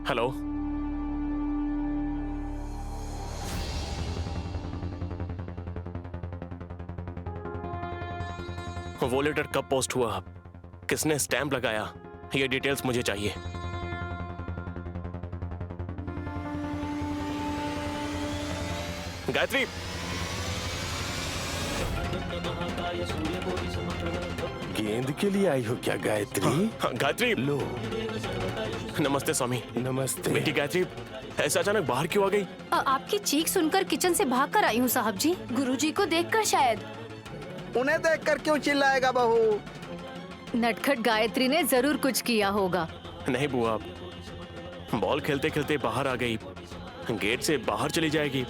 Hello. वो letter कब post हुआ, किसने स्टैंप लगाया, ये डिटेल्स मुझे चाहिए। गायत्री, गेंद के लिए आई हो क्या गायत्री? हाँ, गायत्री। लो। नमस्ते स्वामी। नमस्ते। बेटी गायत्री ऐसे अचानक बाहर क्यों आ गई? आपकी चीख सुनकर किचन से भाग कर आई हूँ साहब जी। गुरुजी को देखकर शायद। उन्हें देखकर क्यों चिल्लाएगा बहू? नटखट गायत्री ने जरूर कुछ किया होगा। नहीं बुआ, बॉल खेलते खेलते बाहर आ गई, गेट से बाहर चली जाएगी।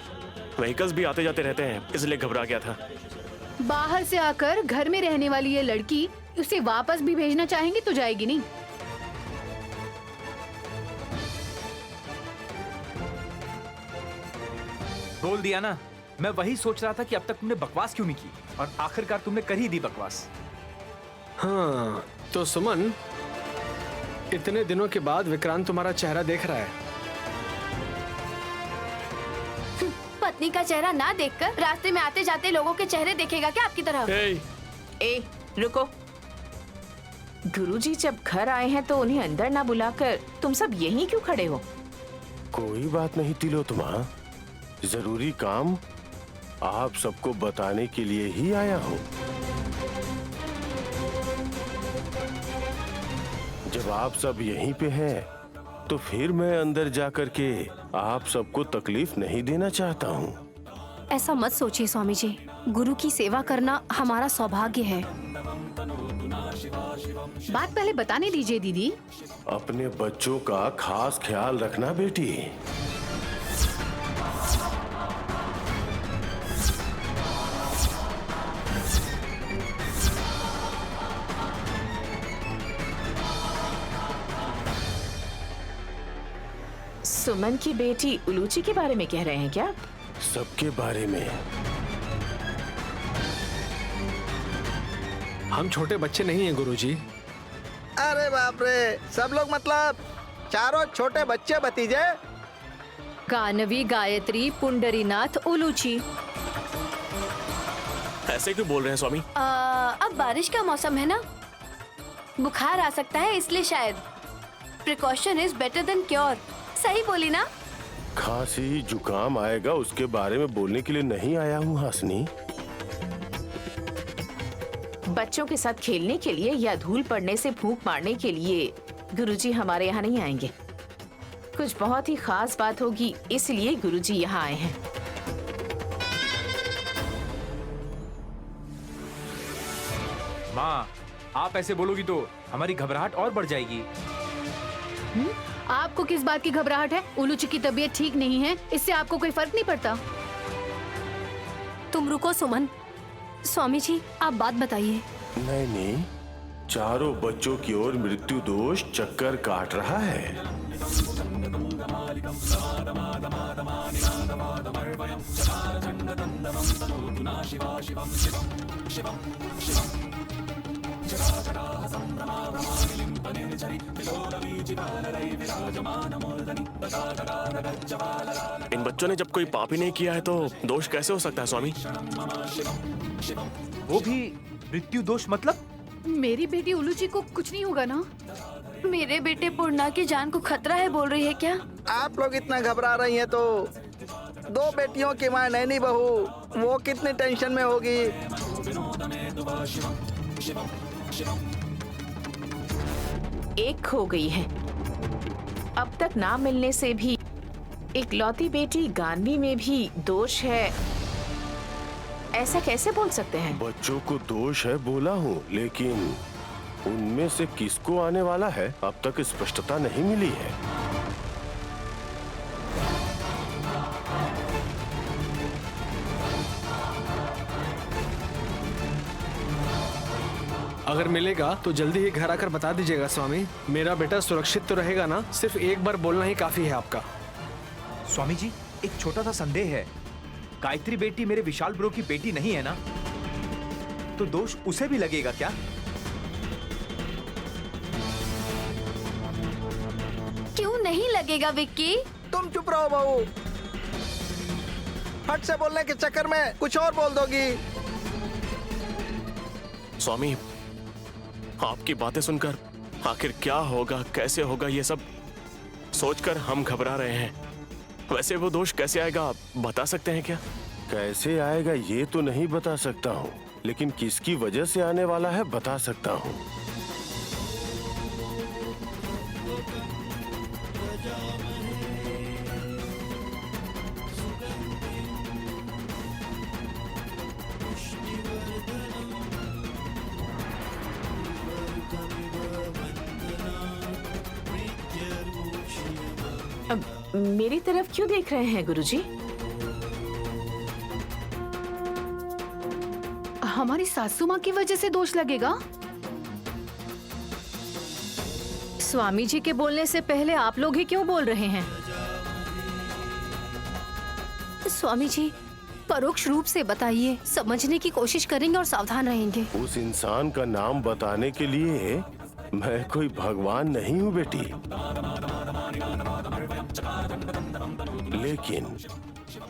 व्हीकल्स भी आते जाते रहते हैं, इसलिए घबरा गया था। बाहर से आकर घर में रहने वाली ये लड़की उसे वापस भी भेजना चाहेंगी तो जाएगी नहीं। बोल दिया ना, मैं वही सोच रहा था कि अब तक तुमने बकवास क्यों नहीं की, और आखिरकार तुमने कर ही दी बकवास। हाँ तो सुमन, इतने दिनों के बाद विक्रांत तुम्हारा चेहरा देख रहा है। पत्नी का चेहरा ना देखकर रास्ते में आते जाते लोगों के चेहरे देखेगा क्या आपकी तरह? ए, रुको। गुरुजी जब घर आए हैं तो उन्हें अंदर ना बुलाकर तुम सब यहीं क्यों खड़े हो? कोई बात नहीं तिलोत्तमा, जरूरी काम आप सबको बताने के लिए ही आया हूँ। जब आप सब यहीं पे हैं, तो फिर मैं अंदर जाकर के आप सबको तकलीफ नहीं देना चाहता हूँ। ऐसा मत सोचिए स्वामी जी, गुरु की सेवा करना हमारा सौभाग्य है। बात पहले बताने दीजिए दीदी। अपने बच्चों का खास ख्याल रखना बेटी। सुमन की बेटी उलूची के बारे में कह रहे हैं क्या? सबके बारे में। हम छोटे बच्चे नहीं हैं गुरुजी। अरे बाप रे, सब लोग मतलब चारों छोटे बच्चे भतीजे? गानवी, गायत्री, पुंडरीनाथ, उलूची। ऐसे क्यों बोल रहे हैं स्वामी? अब बारिश का मौसम है ना, बुखार आ सकता है, इसलिए शायद। Precaution is better than cure. सही बोली ना? खांसी जुकाम आएगा उसके बारे में बोलने के लिए नहीं आया हूँ हासनी। बच्चों के साथ खेलने के लिए या धूल पड़ने से फूंक मारने के लिए गुरुजी हमारे यहाँ नहीं आएंगे। कुछ बहुत ही खास बात होगी, इसलिए गुरुजी यहाँ आए हैं। माँ, आप ऐसे बोलोगी तो हमारी घबराहट और बढ़ जाएगी। आपको किस बात की घबराहट है? उलूची की तबीयत ठीक नहीं है, इससे आपको कोई फर्क नहीं पड़ता। तुम रुको सुमन। स्वामी जी आप बात बताइए। नहीं, चारों बच्चों की ओर मृत्यु दोष चक्कर काट रहा है। इन बच्चों ने जब कोई पाप ही नहीं किया है तो दोष कैसे हो सकता है स्वामी? वो भी मृत्यु दोष मतलब? मेरी बेटी उलूची को कुछ नहीं होगा ना? मेरे बेटे पूर्णा की जान को खतरा है बोल रही है क्या? आप लोग इतना घबरा रही हैं तो दो बेटियों की माँ नैनी बहू, वो कितनी टेंशन में होगी। एक खो गई है, अब तक ना मिलने से भी इकलौती बेटी गानवी में भी दोष है, ऐसा कैसे बोल सकते हैं? बच्चों को दोष है बोला हूँ, लेकिन उनमें से किसको आने वाला है अब तक स्पष्टता नहीं मिली है। अगर मिलेगा तो जल्दी ही घर आकर बता दीजिएगा स्वामी। मेरा बेटा सुरक्षित तो रहेगा ना? सिर्फ एक बार बोलना ही काफी है आपका। स्वामी जी, एक छोटा सा संदेह है। गायत्री बेटी मेरे विशाल ब्रो की बेटी नहीं है ना? तो दोष उसे भी लगेगा क्या? क्यों नहीं लगेगा विक्की। तुम चुप रहो बहू, फट से बोलने के चक्कर में कुछ और बोल दोगी। स्वामी, आपकी बातें सुनकर आखिर क्या होगा, कैसे होगा, ये सब सोचकर हम घबरा रहे हैं। वैसे वो दोष कैसे आएगा, आप बता सकते हैं क्या? कैसे आएगा ये तो नहीं बता सकता हूँ, लेकिन किसकी वजह से आने वाला है बता सकता हूँ। अब मेरी तरफ क्यों देख रहे हैं गुरुजी? हमारी सासू माँ की वजह से दोष लगेगा? स्वामी जी के बोलने से पहले आप लोग ही क्यों बोल रहे हैं? स्वामी जी परोक्ष रूप से बताइए, समझने की कोशिश करेंगे और सावधान रहेंगे। उस इंसान का नाम बताने के लिए मैं कोई भगवान नहीं हूँ बेटी, लेकिन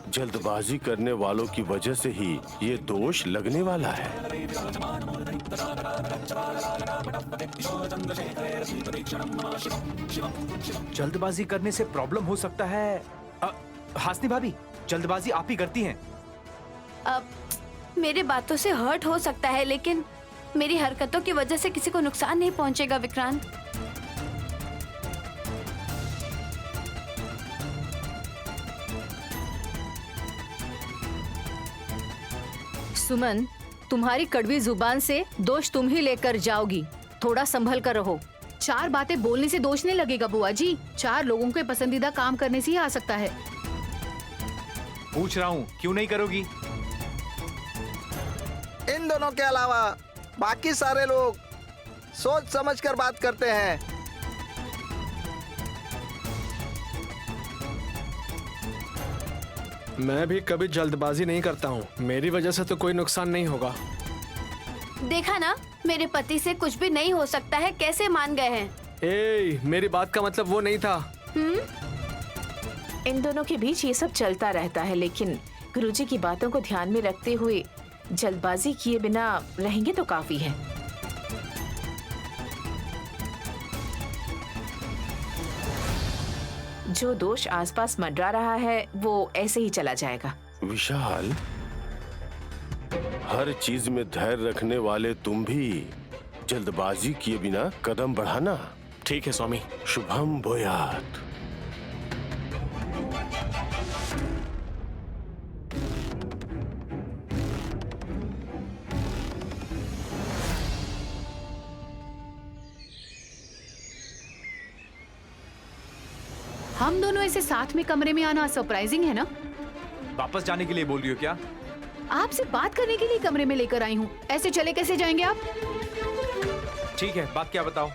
जल्दबाजी करने वालों की वजह से ही ये दोष लगने वाला है। जल्दबाजी करने से प्रॉब्लम हो सकता है। हासनी भाभी, जल्दबाजी आप ही करती हैं। अब मेरे बातों से हर्ट हो सकता है, लेकिन मेरी हरकतों की वजह से किसी को नुकसान नहीं पहुंचेगा विक्रांत। सुमन, तुम्हारी कड़वी जुबान से दोष तुम ही लेकर जाओगी, थोड़ा संभल कर रहो। 4 बातें बोलने से दोष नहीं लगेगा बुआ जी, 4 लोगों के पसंदीदा काम करने से ही आ सकता है। पूछ रहा हूँ, क्यों नहीं करोगी? इन दोनों के अलावा बाकी सारे लोग सोच समझकर बात करते हैं। मैं भी कभी जल्दबाजी नहीं करता हूँ, मेरी वजह से तो कोई नुकसान नहीं होगा। देखा ना, मेरे पति से कुछ भी नहीं हो सकता है, कैसे मान गए हैं। मेरी बात का मतलब वो नहीं था। इन दोनों के बीच ये सब चलता रहता है, लेकिन गुरुजी की बातों को ध्यान में रखते हुए जल्दबाजी किए बिना रहेंगे तो काफी है। जो दोष आसपास मंडरा रहा है वो ऐसे ही चला जाएगा। विशाल, हर चीज में धैर्य रखने वाले तुम भी जल्दबाजी किए बिना कदम बढ़ाना। ठीक है स्वामी। शुभम भूयात। हम दोनों ऐसे साथ में कमरे में आना सरप्राइजिंग है ना? वापस जाने के लिए बोल रही हो क्या? आपसे बात करने के लिए कमरे में लेकर आई हूँ, ऐसे चले कैसे जाएंगे आप? ठीक है, बात क्या बताओ?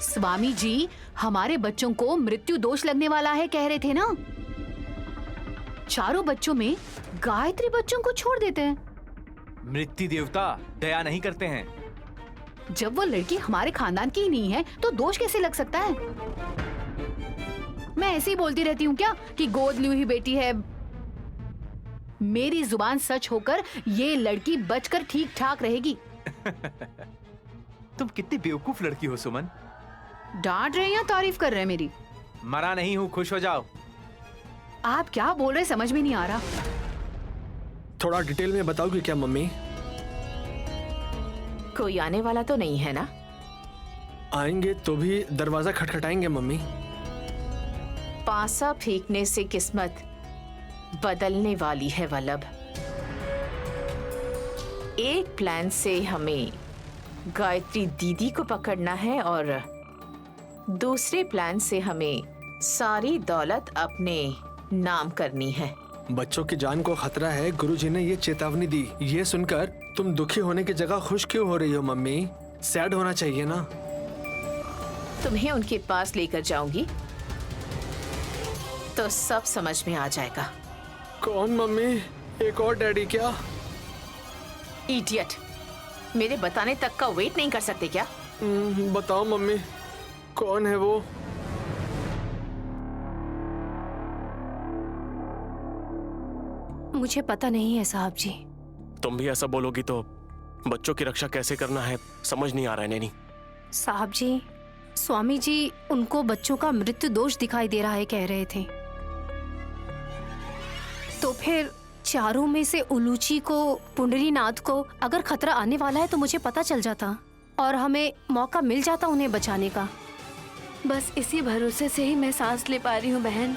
स्वामी जी हमारे बच्चों को मृत्यु दोष लगने वाला है कह रहे थे ना। 4 बच्चों में गायत्री बच्चों को छोड़ देते हैं। मृत्यु देवता दया नहीं करते हैं। जब वो लड़की हमारे खानदान की ही नहीं है तो दोष कैसे लग सकता है? मैं ऐसे ही बोलती रहती हूँ क्या कि गोद ली हुई बेटी है? मेरी जुबान सच होकर ये लड़की बचकर ठीक ठाक रहेगी। तुम कितनी बेवकूफ लड़की हो सुमन। डांट रहे हैं या तारीफ कर रहे हैं मेरी? मरा नहीं हूँ, खुश हो जाओ। आप क्या बोल रहे समझ में नहीं आ रहा। थोड़ा डिटेल में बताओगे क्या मम्मी? कोई आने वाला तो नहीं है ना? आएंगे तो भी दरवाजा खटखटाएंगे मम्मी। पासा फेंकने से किस्मत बदलने वाली है वल्लभ। एक प्लान से हमें गायत्री दीदी को पकड़ना है और दूसरे प्लान से हमें सारी दौलत अपने नाम करनी है। बच्चों की जान को खतरा है, गुरुजी ने ये चेतावनी दी। ये सुनकर तुम दुखी होने की जगह खुश क्यों हो रही हो मम्मी? सैड होना चाहिए ना। तुम्हें उनके पास लेकर जाऊंगी तो सब समझ में आ जाएगा। कौन मम्मी? एक और डैडी क्या? इडियट, मेरे बताने तक का वेट नहीं कर सकते क्या? बताओ मम्मी, कौन है वो? मुझे पता नहीं है साहब जी। तुम भी ऐसा बोलोगी तो बच्चों की रक्षा कैसे करना है समझ नहीं आ रहा है नैनी। साहब जी, स्वामी जी उनको बच्चों का मृत्यु दोष दिखाई दे रहा है कह रहे थे। तो फिर चारों में से उलूची को, पुंडरीनाथ को अगर खतरा आने वाला है तो मुझे पता चल जाता और हमें मौका मिल जाता उन्हें बचाने का। बस इसी भरोसे से ही मैं सांस ले पा रही हूँ बहन।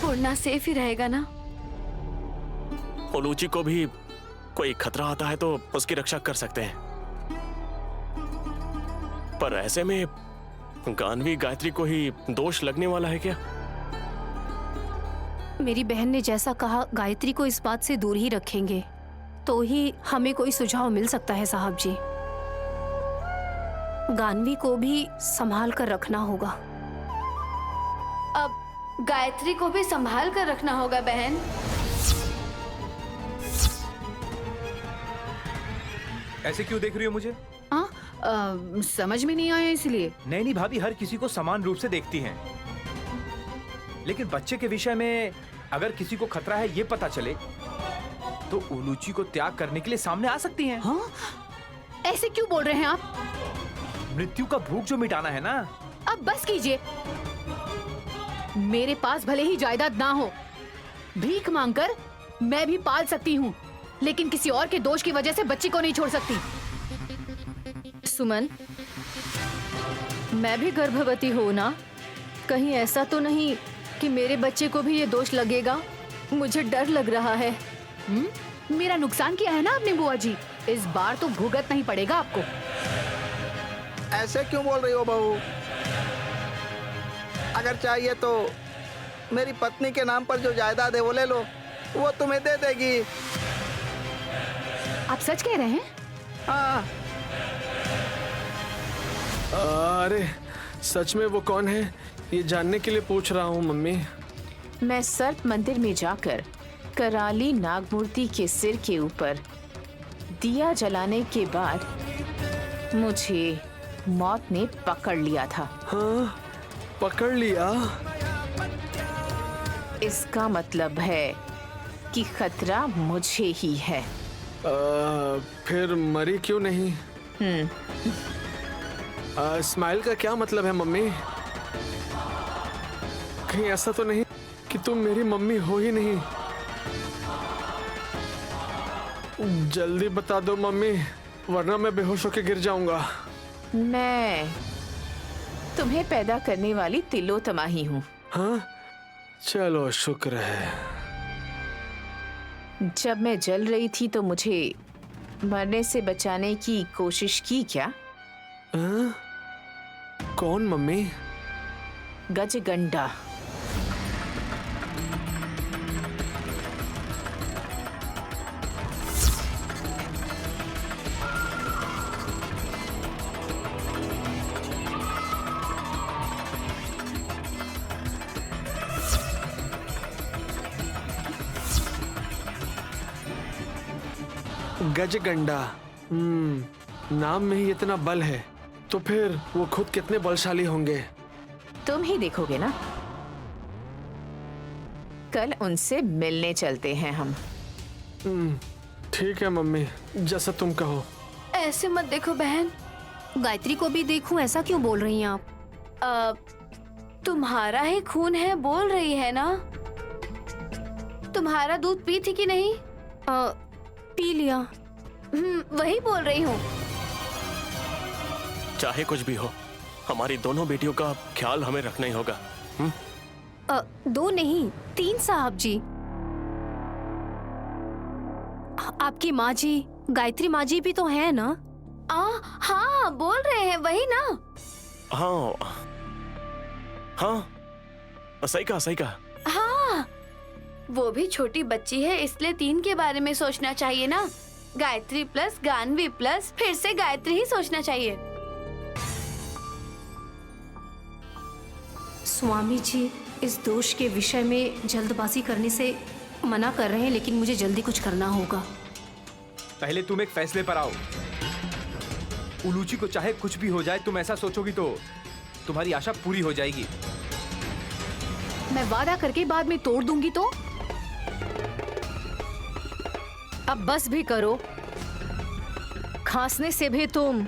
पूर्णा सेफ ही रहेगा ना? उलूची को भी कोई खतरा आता है तो उसकी रक्षा कर सकते हैं, पर ऐसे में गानवी गायत्री को ही दोष लगने वाला है क्या? मेरी बहन ने जैसा कहा गायत्री को इस बात से दूर ही रखेंगे तो ही हमें कोई सुझाव मिल सकता है साहब जी। गानवी को भी संभाल कर रखना होगा। अब गायत्री को भी संभाल कर रखना होगा बहन। ऐसे क्यों देख रही हो मुझे? हाँ, समझ में नहीं आया इसलिए। नैनी भाभी हर किसी को समान रूप से देखती हैं, लेकिन बच्चे के विषय में अगर किसी को खतरा है ये पता चले तो उलूची को त्याग करने के लिए सामने आ सकती हैं। हाँ? ऐसे क्यों बोल रहे हैं आप? मृत्यु का भूख जो मिटाना है ना। अब बस कीजिए। मेरे पास भले ही जायदाद ना हो, भीख मांगकर मैं भी पाल सकती हूँ, लेकिन किसी और के दोष की वजह से बच्ची को नहीं छोड़ सकती। सुमन, मैं भी गर्भवती हूँ ना, कहीं ऐसा तो नहीं कि मेरे बच्चे को भी ये दोष लगेगा? मुझे डर लग रहा है। मेरा नुकसान किया है ना आपने बुआ जी, इस बार तो भुगत नहीं पड़ेगा आपको। ऐसे क्यों बोल रही हो बहू? अगर चाहिए तो मेरी पत्नी के नाम पर जो जायदाद है वो ले लो, वो तुम्हें दे देगी। आप सच कह रहे हैं? हाँ। अरे सच में वो कौन है ये जानने के लिए पूछ रहा हूँ मम्मी। मैं सर्प मंदिर में जाकर कराली नागमूर्ति के सिर के ऊपर दिया जलाने के बाद मुझे मौत ने पकड़ लिया था। हाँ, पकड़ लिया? इसका मतलब है कि खतरा मुझे ही है। फिर मरी क्यों नहीं? स्माइल का क्या मतलब है मम्मी? कहीं ऐसा तो नहीं कि तुम मेरी मम्मी हो ही नहीं? जल्दी बता दो मम्मी, वरना मैं बेहोश होकर गिर जाऊंगा। मैं तुम्हें पैदा करने वाली तिलोत्तमा ही हूँ। हाँ, चलो शुक्र है। जब मैं जल रही थी तो मुझे मरने से बचाने की कोशिश की क्या? हाँ? कौन मम्मी? गजगंडा। गजगंडा। नाम में ही इतना बल है, तो फिर वो खुद कितने बलशाली होंगे? तुम ही देखोगे ना। कल उनसे मिलने चलते हैं हम। ठीक है मम्मी, जैसा तुम कहो। ऐसे मत देखो बहन। गायत्री को भी देखूं, ऐसा क्यों बोल रही हैं आप? तुम्हारा ही खून है बोल रही है ना? तुम्हारा दूध पी थी कि नहीं? पी लिया। वही बोल रही हूँ। चाहे कुछ भी हो, हमारी दोनों बेटियों का ख्याल हमें रखना ही होगा। 2 नहीं 3 साहब जी। आपकी माँ जी, गायत्री माँ जी भी तो है ना? हाँ बोल रहे हैं, वही ना? हाँ हाँ, सही कहा। हाँ, वो भी छोटी बच्ची है, इसलिए 3 के बारे में सोचना चाहिए ना। गायत्री प्लस गानवी प्लस फिर से गायत्री ही सोचना चाहिए। स्वामी जी इस दोष के विषय में जल्दबाजी करने से मना कर रहे हैं, लेकिन मुझे जल्दी कुछ करना होगा। पहले तुम एक फैसले पर आओ। उलूची को चाहे कुछ भी हो जाए, तुम ऐसा सोचोगी तो तुम्हारी आशा पूरी हो जाएगी। मैं वादा करके बाद में तोड़ दूंगी तो? अब बस भी करो। खांसने से भी तुम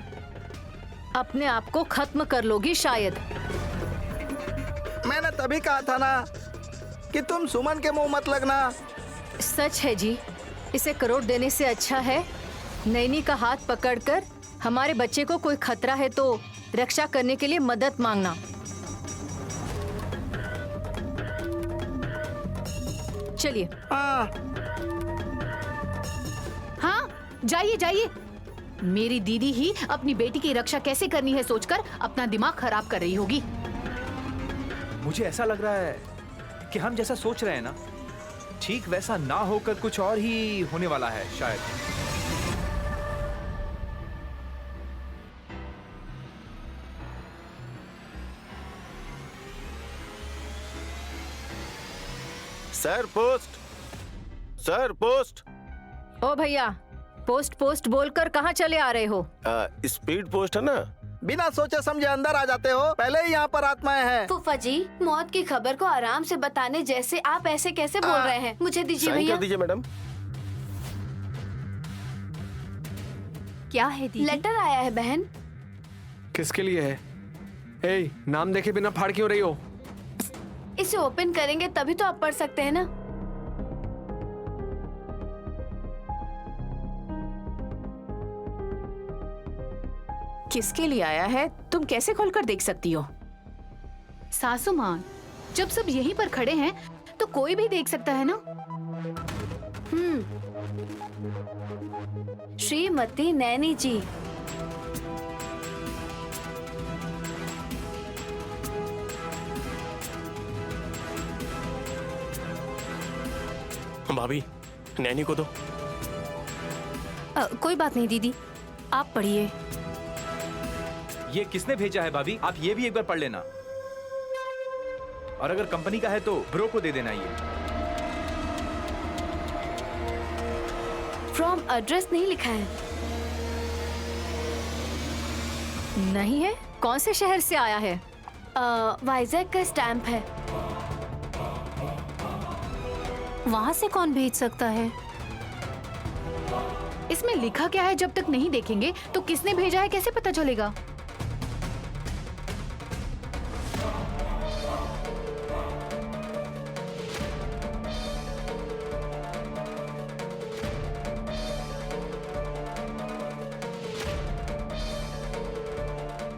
अपने आप को खत्म कर लोगी शायद। मैंने तभी कहा था ना कि तुम सुमन के मुंह मत लगना। सच है जी, इसे करोड़ देने से अच्छा है नैनी का हाथ पकड़कर हमारे बच्चे को कोई खतरा है तो रक्षा करने के लिए मदद मांगना। चलिए। हाँ, हाँ, जाइए जाइए। मेरी दीदी ही अपनी बेटी की रक्षा कैसे करनी है सोचकर अपना दिमाग खराब कर रही होगी। मुझे ऐसा लग रहा है कि हम जैसा सोच रहे हैं ना, ठीक वैसा ना होकर कुछ और ही होने वाला है शायद। Sir post, sir post. ओ भैया, पोस्ट पोस्ट बोलकर कहाँ चले आ रहे हो? स्पीड पोस्ट है ना। बिना सोचे समझे अंदर आ जाते हो। पहले ही यहाँ पर आत्माएं हैं। फूफा जी, मौत की खबर को आराम से बताने जैसे आप ऐसे कैसे बोल रहे हैं? मुझे दीजिए साइन भैया। कर दीजिए मैडम। क्या है दीदी? लेटर आया है बहन। किसके लिए है? ए, नाम देखे बिना फाड़ क्यों रही हो? इसे ओपन करेंगे तभी तो आप पढ़ सकते हैं ना। किसके लिए आया है तुम कैसे खोलकर देख सकती हो? सासू माँ, जब सब यहीं पर खड़े हैं तो कोई भी देख सकता है ना। श्रीमती नैनी जी। भाभी, नैनी को दो। कोई बात नहीं दीदी, आप पढ़िए। ये किसने भेजा है भाभी? आप ये भी एक बार पढ़ लेना। और अगर कंपनी का है तो ब्रो को दे देना ये। फ्रॉम एड्रेस नहीं लिखा है। नहीं है? कौन से शहर से आया है? वाइजैक का स्टैंप है। वहां से कौन भेज सकता है? इसमें लिखा क्या है जब तक नहीं देखेंगे तो किसने भेजा है कैसे पता चलेगा?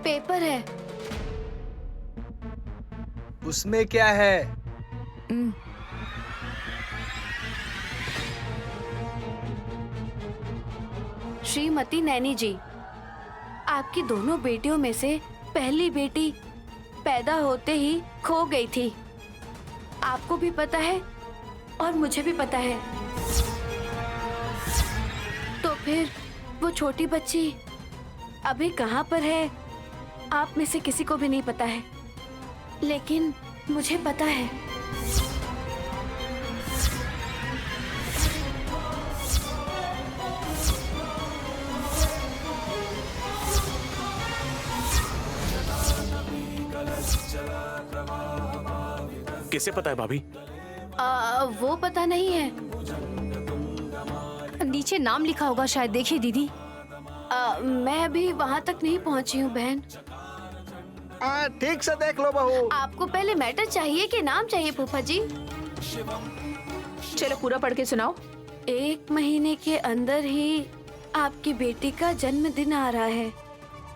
पेपर है। उसमें क्या है? श्रीमती नैनी जी, आपकी दोनों बेटियों में से पहली बेटी पैदा होते ही खो गई थी। आपको भी पता है और मुझे भी पता है। तो फिर वो छोटी बच्ची अभी कहाँ पर है, आप में से किसी को भी नहीं पता है, लेकिन मुझे पता है। किसे पता है भाभी? वो पता नहीं है। नीचे नाम लिखा होगा शायद, देखिए दीदी। मैं अभी वहाँ तक नहीं पहुँची हूँ बहन। ठीक से देख लो बहू। आपको पहले मैटर चाहिए कि नाम चाहिए फूफा जी? चलो पूरा पढ़ के सुनाओ। 1 महीने के अंदर ही आपकी बेटी का जन्मदिन आ रहा है।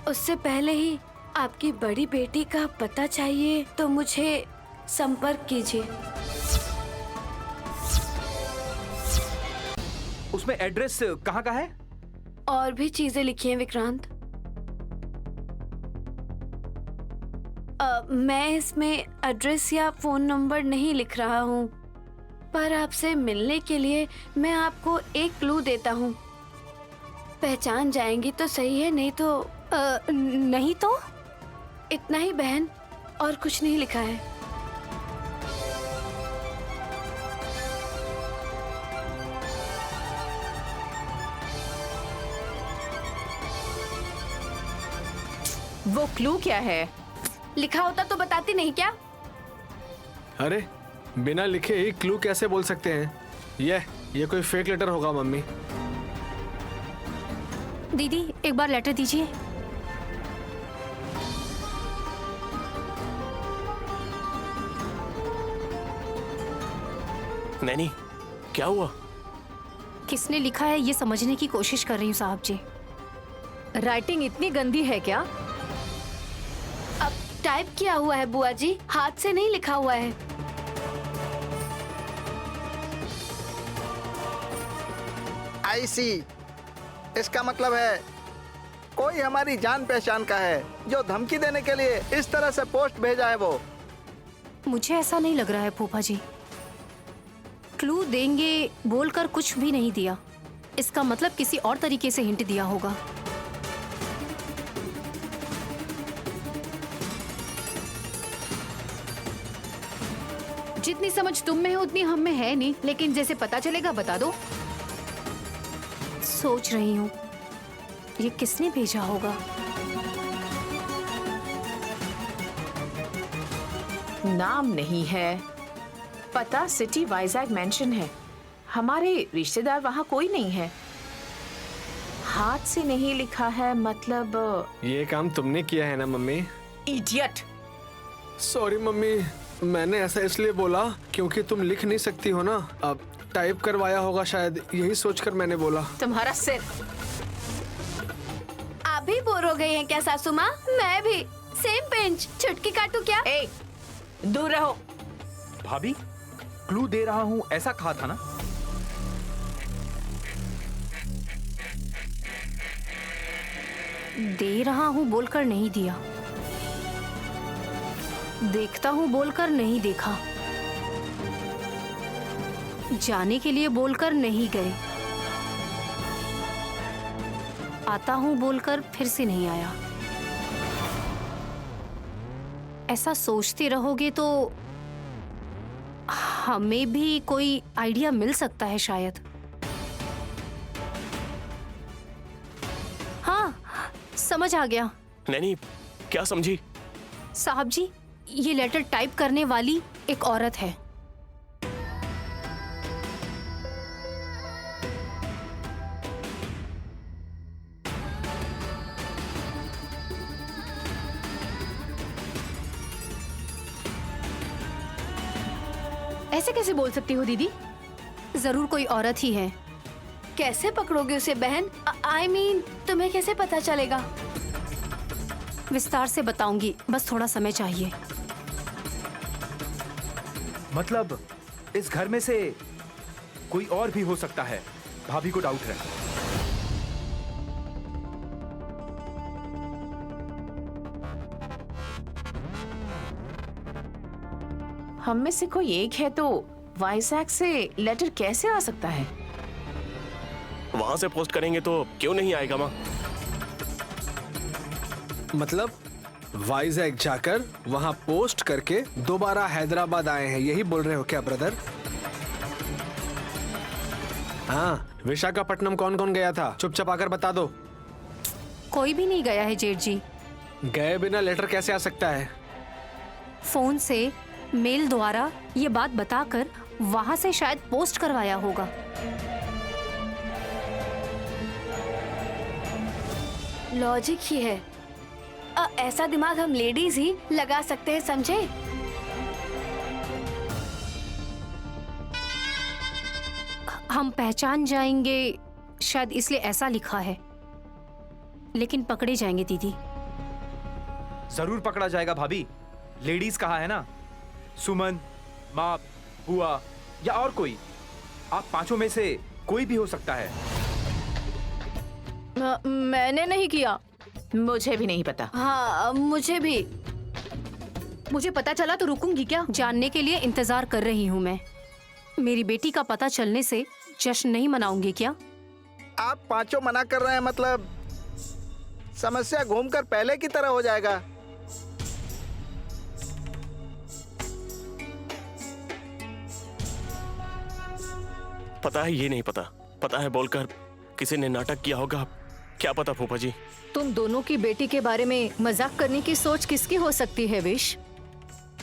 उससे पहले ही आपकी बड़ी बेटी का पता चाहिए तो मुझे संपर्क कीजिए। उसमें एड्रेस कहाँ का है? और भी चीजें लिखी हैं विक्रांत। मैं इसमें एड्रेस या फोन नंबर नहीं लिख रहा हूँ, पर आपसे मिलने के लिए मैं आपको एक क्लू देता हूँ। पहचान जाएंगी तो सही है, नहीं तो नहीं तो इतना ही बहन, और कुछ नहीं लिखा है। वो क्लू क्या है? लिखा होता तो बताती नहीं क्या? अरे बिना लिखे ही क्लू कैसे बोल सकते हैं? ये कोई फेक लेटर होगा मम्मी। दीदी एक बार लेटर दीजिए। नैनी, क्या हुआ? किसने लिखा है ये समझने की कोशिश कर रही हूँ साहब जी। राइटिंग इतनी गंदी है क्या? अब टाइप किया हुआ है बुआ जी, हाथ से नहीं लिखा हुआ है। आई सी, इसका मतलब है कोई हमारी जान पहचान का है जो धमकी देने के लिए इस तरह से पोस्ट भेजा है वो। मुझे ऐसा नहीं लग रहा है फूफा जी। क्लू देंगे बोलकर कुछ भी नहीं दिया, इसका मतलब किसी और तरीके से हिंट दिया होगा। जितनी समझ तुम में है उतनी हम में है नहीं, लेकिन जैसे पता चलेगा बता दो। सोच रही हूँ ये किसने भेजा होगा। नाम नहीं है, पता सिटी वाइजैग मेंशन है। हमारे रिश्तेदार वहाँ कोई नहीं है। हाथ से नहीं लिखा है मतलब ये काम तुमने किया है ना मम्मी? इडियट। सॉरी मम्मी, मैंने ऐसा इसलिए बोला क्योंकि तुम लिख नहीं सकती हो ना। अब टाइप करवाया होगा शायद, यही सोचकर मैंने बोला। तुम्हारा सिर। आप भी बोर हो गई हैं क्या सासू माँ? मैं भी। सेम पिंच, चुटकी काटू क्या? ए, दूर रहो। भाभी, क्लू दे रहा हूँ ऐसा कहा था ना? दे रहा हूँ बोलकर नहीं दिया, देखता हूँ बोलकर नहीं देखा, जाने के लिए बोलकर नहीं गए, आता हूँ बोलकर फिर से नहीं आया। ऐसा सोचते रहोगे तो हमें भी कोई आइडिया मिल सकता है शायद। हाँ, समझ आ गया। नैनी, क्या समझी? साहब जी, ये लेटर टाइप करने वाली एक औरत है। ऐसे कैसे बोल सकती हो दीदी? जरूर कोई औरत ही है। कैसे पकड़ोगे उसे बहन? I mean, तुम्हें कैसे पता चलेगा? विस्तार से बताऊंगी, बस थोड़ा समय चाहिए। मतलब इस घर में से कोई और भी हो सकता है। भाभी को डाउट है। हम में से कोई एक है तो वाइजैग से लेटर कैसे आ सकता है? वहां से पोस्ट करेंगे तो क्यों नहीं आएगा माँ? मतलब वाइजैग जाकर वहां पोस्ट करके दोबारा हैदराबाद आए हैं, यही बोल रहे हो क्या ब्रदर? हाँ, विशाखापट्टनम कौन कौन गया था? चुपचाप आकर बता दो। कोई भी नहीं गया है जेठ जी। गए बिना लेटर कैसे आ सकता है? फोन से, मेल द्वारा ये बात बताकर वहां से शायद पोस्ट करवाया होगा। लॉजिक ही है। ऐसा दिमाग हम लेडीज ही लगा सकते हैं, समझे? हम पहचान जाएंगे शायद, इसलिए ऐसा लिखा है। लेकिन पकड़े जाएंगे दीदी। जरूर पकड़ा जाएगा भाभी। लेडीज कहा है ना, सुमन, माँ, बुआ या और कोई। आप पांचों में से कोई भी हो सकता है। मैंने नहीं किया। मुझे भी नहीं पता। हाँ, मुझे भी। मुझे पता चला तो रुकूंगी क्या? जानने के लिए इंतजार कर रही हूँ मैं। मेरी बेटी का पता चलने से जश्न नहीं मनाऊंगी क्या? आप पांचों मना कर रहे हैं, मतलब समस्या घूमकर पहले की तरह हो जाएगा। पता है ये नहीं पता, पता है बोलकर किसी ने नाटक किया होगा। क्या पता फूफा जी। तुम दोनों की बेटी के बारे में मजाक करने की सोच किसकी हो सकती है विश?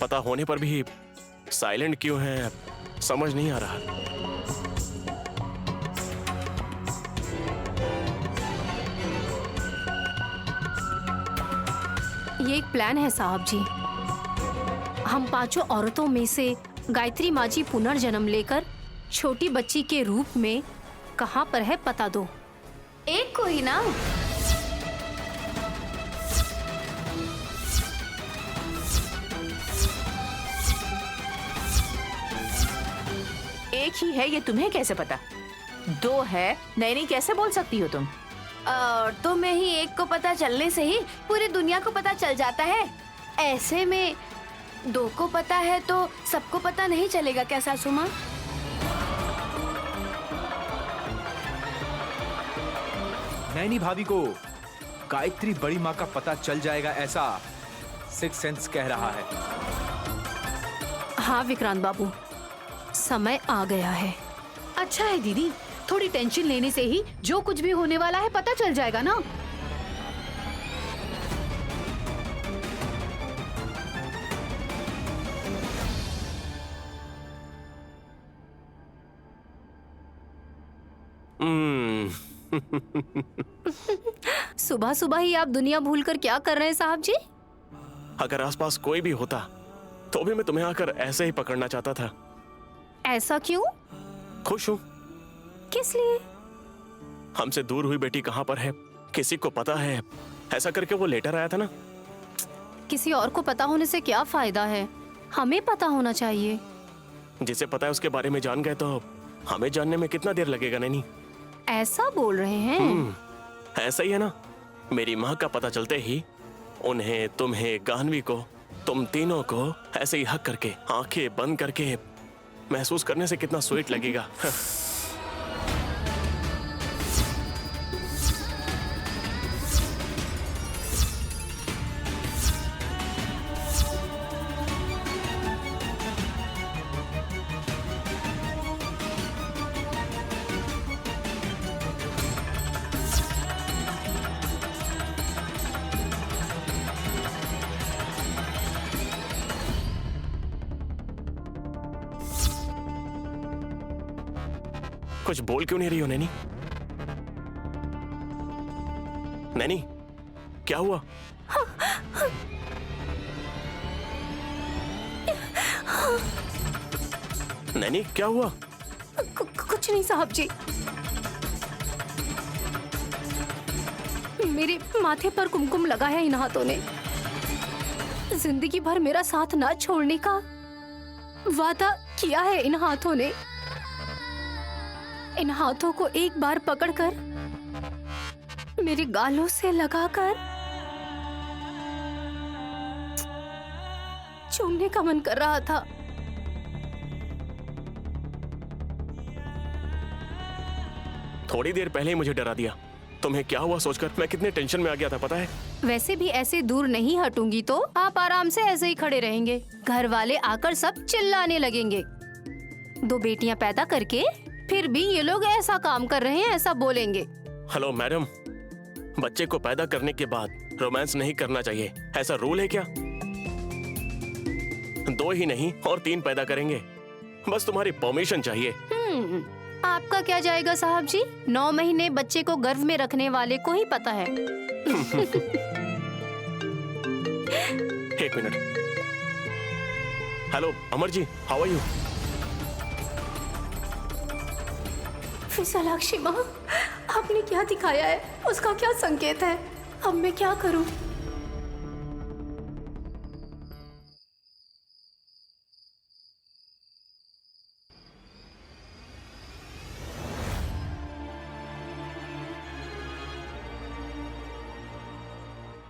पता होने पर भी साइलेंट क्यों है समझ नहीं आ रहा। ये एक प्लान है साहब जी। हम पांचों औरतों में से गायत्री माँ जी पुनर्जन्म लेकर छोटी बच्ची के रूप में कहाँ पर है पता दो। एक को ही ना। एक ही है ये तुम्हें कैसे पता? दो है, नैनी कैसे बोल सकती हो तुम? तो मैं ही एक को पता चलने से ही पूरी दुनिया को पता चल जाता है। ऐसे में दो को पता है तो सबको पता नहीं चलेगा क्या सासू माँ? नैनी भाभी को गायत्री बड़ी माँ का पता चल जाएगा, ऐसा सिक्स सेंस कह रहा है। हाँ विक्रांत बाबू, समय आ गया है। अच्छा है दीदी, थोड़ी टेंशन लेने से ही जो कुछ भी होने वाला है पता चल जाएगा ना। सुबह सुबह ही आप दुनिया भूलकर क्या कर रहे हैं साहब जी? अगर आसपास कोई भी होता तो भी मैं तुम्हें आकर ऐसे ही पकड़ना चाहता था। ऐसा क्यों? खुश हूँ। किस लिए? हमसे दूर हुई बेटी कहाँ पर है किसी को पता है, ऐसा करके वो लेटर आया था ना। किसी और को पता होने से क्या फायदा है, हमें पता होना चाहिए। जिसे पता है उसके बारे में जान गए तो हमें जानने में कितना देर लगेगा नैनी? ऐसा बोल रहे हैं? ऐसा ही है ना। मेरी माँ का पता चलते ही उन्हें, तुम्हें, गान्वी को, तुम तीनों को ऐसे ही हक करके आंखें बंद करके महसूस करने से कितना स्वीट लगेगा। कुछ बोल क्यों नहीं रही हो नैनी? नैनी क्या हुआ? नैनी क्या हुआ? कुछ नहीं साहब जी, मेरे माथे पर कुमकुम लगा है इन हाथों ने। जिंदगी भर मेरा साथ ना छोड़ने का वादा किया है इन हाथों ने। इन हाथों को एक बार पकड़कर मेरे गालों से लगाकर चूमने का मन कर रहा था। थोड़ी देर पहले ही मुझे डरा दिया। तुम्हें क्या हुआ सोचकर मैं कितने टेंशन में आ गया था पता है? वैसे भी ऐसे दूर नहीं हटूंगी तो आप आराम से ऐसे ही खड़े रहेंगे। घर वाले आकर सब चिल्लाने लगेंगे। दो बेटियां पैदा करके फिर भी ये लोग ऐसा काम कर रहे हैं, ऐसा बोलेंगे। हेलो मैडम, बच्चे को पैदा करने के बाद रोमांस नहीं करना चाहिए, ऐसा रूल है क्या? दो ही नहीं और 3 पैदा करेंगे, बस तुम्हारी परमिशन चाहिए। आपका क्या जाएगा साहब जी, 9 महीने बच्चे को गर्भ में रखने वाले को ही पता है। एक minute. Hello Amar ji, how are you? Vishalakshi माँ, आपने क्या दिखाया है, उसका क्या संकेत है? अब मैं क्या करूं?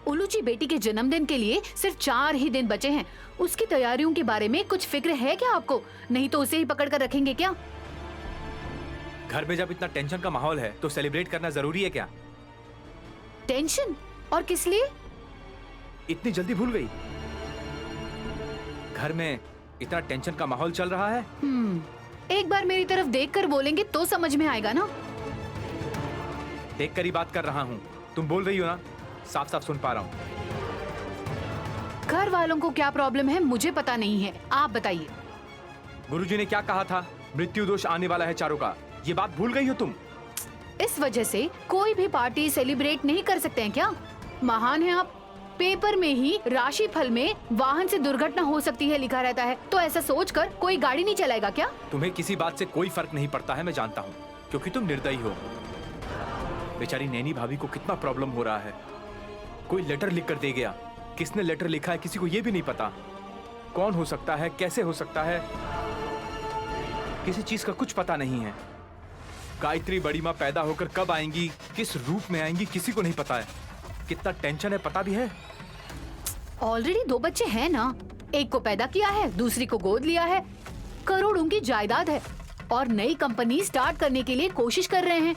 उलूची बेटी के जन्मदिन के लिए सिर्फ 4 ही दिन बचे हैं। उसकी तैयारियों के बारे में कुछ फिक्र है क्या आपको? नहीं तो उसे ही पकड़ कर रखेंगे क्या? घर में जब इतना टेंशन का माहौल है तो सेलिब्रेट करना जरूरी है क्या? टेंशन? और किस लिए? इतनी जल्दी भूल गई? घर में इतना टेंशन का माहौल चल रहा है। एक बार मेरी तरफ देखकर बोलेंगे तो समझ में आएगा ना। देखकर ही बात कर रहा हूँ, तुम बोल रही हो ना, साफ साफ सुन पा रहा हूँ। घर वालों को क्या प्रॉब्लम है मुझे पता नहीं है, आप बताइए। गुरुजी ने क्या कहा था? मृत्यु दोष आने वाला है चारों का, ये बात भूल गई हो तुम? इस वजह से कोई भी पार्टी सेलिब्रेट नहीं कर सकते हैं क्या? महान हैं आप। पेपर में ही राशि फल में वाहन से दुर्घटना हो सकती है लिखा रहता है, तो ऐसा सोचकर कोई गाड़ी नहीं चलाएगा क्या? तुम्हें किसी बात से कोई फर्क नहीं पड़ता है, मैं जानता हूँ, क्योंकि तुम निर्दयी हो। बेचारी नैनी भाभी को कितना प्रॉब्लम हो रहा है। कोई लेटर लिख कर दे गया, किसने लेटर लिखा है किसी को ये भी नहीं पता। कौन हो सकता है, कैसे हो सकता है, किसी चीज का कुछ पता नहीं है। गायत्री बड़ी माँ पैदा होकर कब आएंगी, किस रूप में आएंगी, किसी को नहीं पता है। कितना टेंशन है पता भी है। ऑलरेडी 2 बच्चे हैं ना, एक को पैदा किया है, दूसरी को गोद लिया है, करोड़ों की जायदाद है और नई कंपनी स्टार्ट करने के लिए कोशिश कर रहे हैं।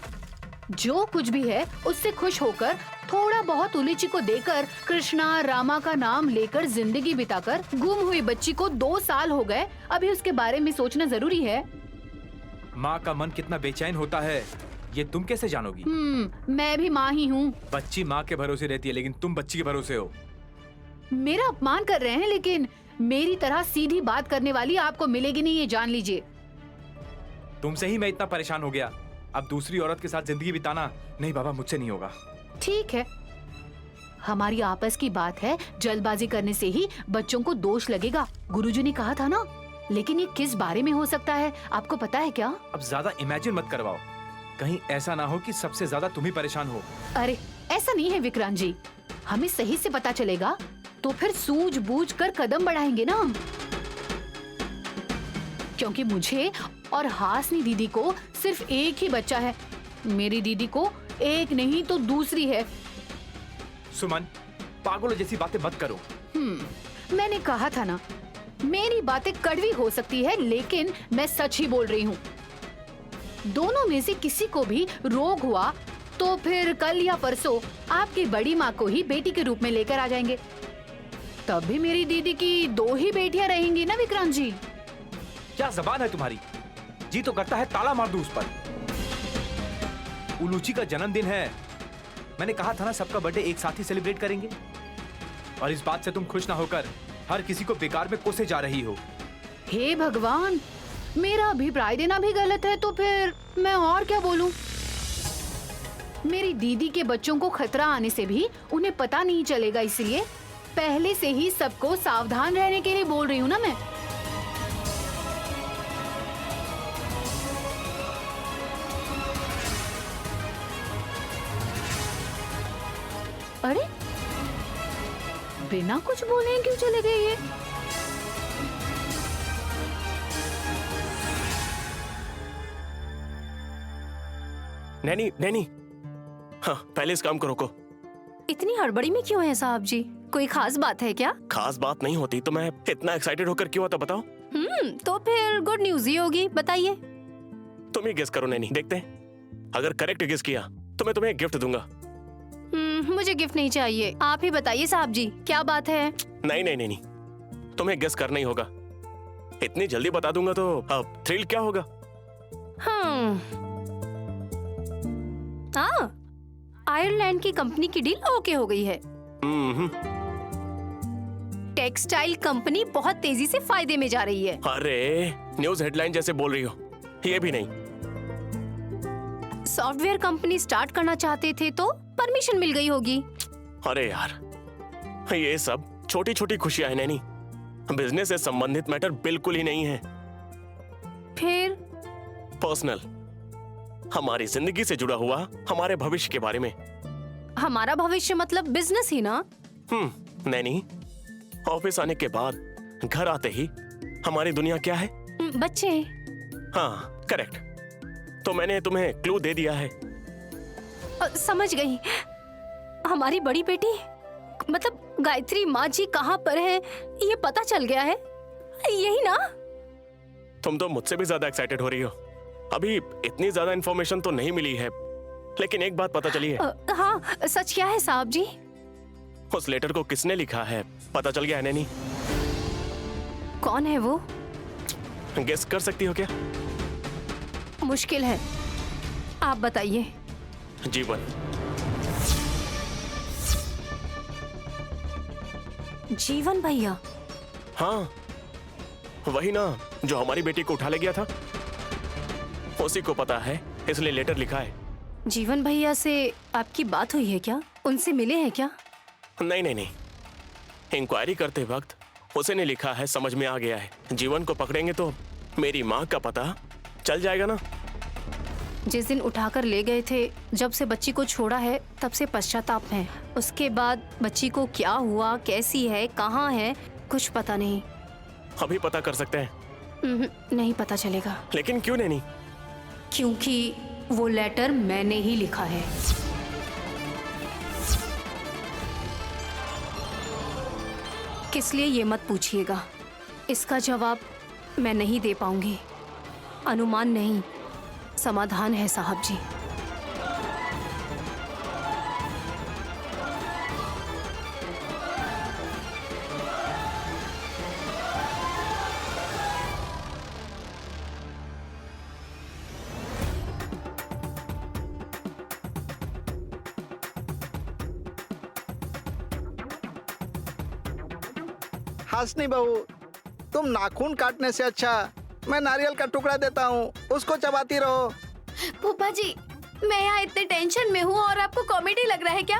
जो कुछ भी है उससे खुश होकर थोड़ा बहुत उलीची को देकर, कृष्णा रामा का नाम लेकर जिंदगी बिताकर गुम हुई बच्ची को 2 साल हो गए, अभी उसके बारे में सोचना जरूरी है। माँ का मन कितना बेचैन होता है ये तुम कैसे जानोगी? मैं भी माँ ही हूँ। बच्ची माँ के भरोसे रहती है, लेकिन तुम बच्ची के भरोसे हो। मेरा अपमान कर रहे हैं, लेकिन मेरी तरह सीधी बात करने वाली आपको मिलेगी नहीं, ये जान लीजिए। तुमसे ही मैं इतना परेशान हो गया, अब दूसरी औरत के साथ जिंदगी बिताना, नहीं बाबा मुझसे नहीं होगा। ठीक है, हमारी आपस की बात है, जल्दबाजी करने से ही बच्चों को दोष लगेगा, गुरुजी ने कहा था ना। लेकिन ये किस बारे में हो सकता है आपको पता है क्या? अब ज्यादा इमेजिन मत करवाओ, कहीं ऐसा ना हो कि सबसे ज्यादा तुम ही परेशान हो। अरे ऐसा नहीं है विक्रांत जी, हमें सही से पता चलेगा तो फिर सूझबूझ कर कदम बढ़ाएंगे ना हम। क्योंकि मुझे और हासनी दीदी को सिर्फ एक ही बच्चा है, मेरी दीदी को एक नहीं तो दूसरी है। सुमन, पागलों जैसी बातें मत करो। मैंने कहा था ना, मेरी बातें कड़वी हो सकती है, लेकिन मैं सच ही बोल रही हूँ। दोनों में से किसी को भी रोग हुआ तो फिर कल या परसों आपकी बड़ी माँ को ही बेटी के रूप में लेकर आ जाएंगे। तब भी मेरी दीदी की 2 ही बेटियां रहेंगी ना विक्रांत जी। क्या जबान है तुम्हारी, जी तो करता है ताला मार दूं उस पर। उलूची का जन्मदिन है, मैंने कहा था ना सबका बर्थडे एक साथ ही सेलिब्रेट करेंगे, और इस बात से तुम खुश ना होकर हर किसी को बेकार में कोसे जा रही हो। हे भगवान, मेरा अभिप्राय देना भी गलत है तो फिर मैं और क्या बोलूं? मेरी दीदी के बच्चों को खतरा आने से भी उन्हें पता नहीं चलेगा, इसलिए पहले से ही सबको सावधान रहने के लिए बोल रही हूँ ना मैं। अरे बिना कुछ बोले क्यों चले गए ये? नैनी, नैनी, हाँ पहले इस काम को रोको। इतनी हड़बड़ी में क्यों है साहब जी? कोई खास बात है क्या? खास बात नहीं होती तो मैं इतना एक्साइटेड होकर क्यों आता बताओ? तो फिर गुड न्यूज ही होगी, बताइए। तुम ही गेस करो नैनी, देखते हैं। अगर करेक्ट गेस किया तो मैं तुम्हें एक गिफ्ट दूंगा। मुझे गिफ्ट नहीं चाहिए, आप ही बताइए साहब जी, क्या बात है? नहीं नहीं नहीं, तुम्हें गेस करना ही होगा। इतनी जल्दी बता दूंगा तो अब थ्रिल क्या होगा? हाँ, आयरलैंड की कंपनी की डील ओके हो गई है। टेक्सटाइल कंपनी बहुत तेजी से फायदे में जा रही है। अरे न्यूज हेडलाइन जैसे बोल रही हो, ये भी नहीं। सॉफ्टवेयर कंपनी स्टार्ट करना चाहते थे तो परमिशन मिल गई होगी। अरे यार, ये सब छोटी छोटी खुशियां हैं नैनी, बिजनेस से संबंधित मैटर बिल्कुल ही नहीं है। फिर पर्सनल, हमारी जिंदगी से जुड़ा हुआ हमारे भविष्य के बारे में। हमारा भविष्य मतलब बिजनेस ही ना? नैनी, ऑफिस आने के बाद घर आते ही हमारी दुनिया क्या है? बच्चे। हाँ करेक्ट, तो मैंने तुम्हें क्लू दे दिया है। समझ गई। हमारी बड़ी बेटी मतलब गायत्री माँ जी कहाँ पर है ये पता चल गया है, यही ना? तुम तो मुझसे भी ज्यादा एक्साइटेड हो रही हो। अभी इतनी ज्यादा इंफॉर्मेशन तो नहीं मिली है, लेकिन एक बात पता चली है। हाँ, सच क्या है साहब जी? उस लेटर को किसने लिखा है पता चल गया है नैनी। कौन है वो? गेस कर सकती हो क्या? मुश्किल है, आप बताइए। जीवन। जीवन भैया? हाँ वही ना, जो हमारी बेटी को उठा ले गया था। उसी को पता है, इसलिए लेटर लिखा है। जीवन भैया से आपकी बात हुई है क्या? उनसे मिले हैं क्या? नहीं नहीं नहीं, इंक्वायरी करते वक्त उसे ने लिखा है, समझ में आ गया है। जीवन को पकड़ेंगे तो मेरी माँ का पता चल जाएगा ना। जिस दिन उठाकर ले गए थे, जब से बच्ची को छोड़ा है तब से पश्चाताप है। उसके बाद बच्ची को क्या हुआ, कैसी है, कहाँ है, कुछ पता नहीं। अभी पता कर सकते हैं? नहीं पता चलेगा। लेकिन क्यों नैनी? क्योंकि वो लेटर मैंने ही लिखा है। किस लिए ये मत पूछिएगा, इसका जवाब मैं नहीं दे पाऊंगी। अनुमान नहीं, समाधान है साहब जी। हासनी बहू, तुम नाखून काटने से अच्छा मैं नारियल का टुकड़ा देता हूँ, उसको चबाती रहो। फूफा जी, मैं यहाँ इतने टेंशन में हूँ और आपको कॉमेडी लग रहा है क्या?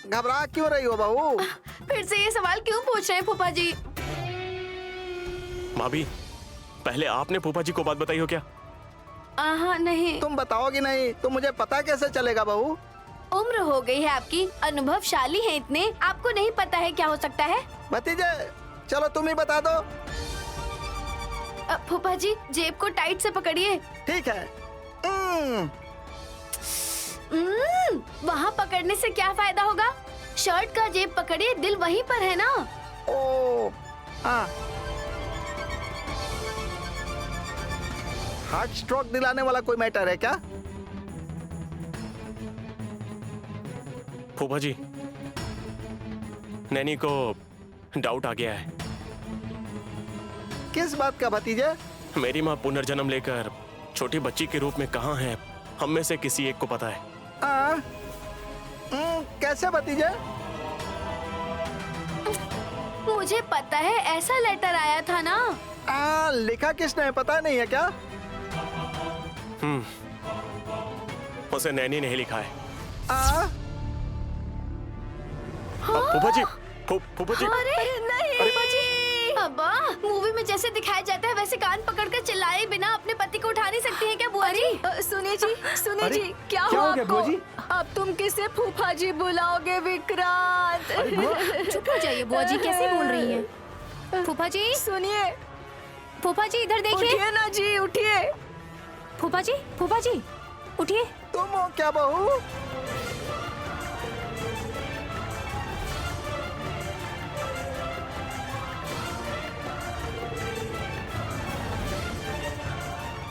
घबरा क्यों रही हो बहू? फिर से ये सवाल क्यों पूछ रहे हैं फूफा जी? भाभी, पहले आपने फूफा जी को बात बताई हो क्या? हाँ नहीं। तुम बताओगी नहीं तो मुझे पता कैसे चलेगा बहू? उम्र हो गई है आपकी, अनुभवशाली है इतने, आपको नहीं पता है क्या हो सकता है? भतीजे, चलो तुम ही बता दो। फूफा जी, जेब को टाइट से पकड़िए। ठीक है। वहाँ पकड़ने से क्या फायदा होगा? शर्ट का जेब पकड़िए, दिल वहीं पर है ना। ओ, हाँ। हार्ट स्ट्रोक दिलाने वाला कोई मैटर है क्या? फूफा जी, नैनी को डाउट आ गया है। किस बात का भतीजे? मेरी माँ पुनर्जन्म लेकर छोटी बच्ची के रूप में कहाँ है, हम में से किसी एक को पता है। कैसे भतीजे? मुझे पता है, ऐसा लेटर आया था ना। लिखा किसने पता नहीं है क्या? उसे नैनी ने ही लिखा है। फूफा जी, फूफा जी। अरे नहीं अब्बा, मूवी में जैसे दिखाया जाता है वैसे कान पकड़कर चिल्लाए बिना अपने पति को उठा नहीं सकती हैं क्या बुआ जी? सुनिए जी, सुनिए जी, क्या क्या हुआ हो गया बुआ जी? आपको? अब तुम किसे फूफा जी बुलाओगे विक्रांत? चुप हो जाइए बुआ जी, कैसे बोल रही हैं? फूफा जी, सुनिए, फूफा जी इधर देखिए। उठिए ना जी, उठिए। फूफा जी उठिए। तुम हो क्या बहू?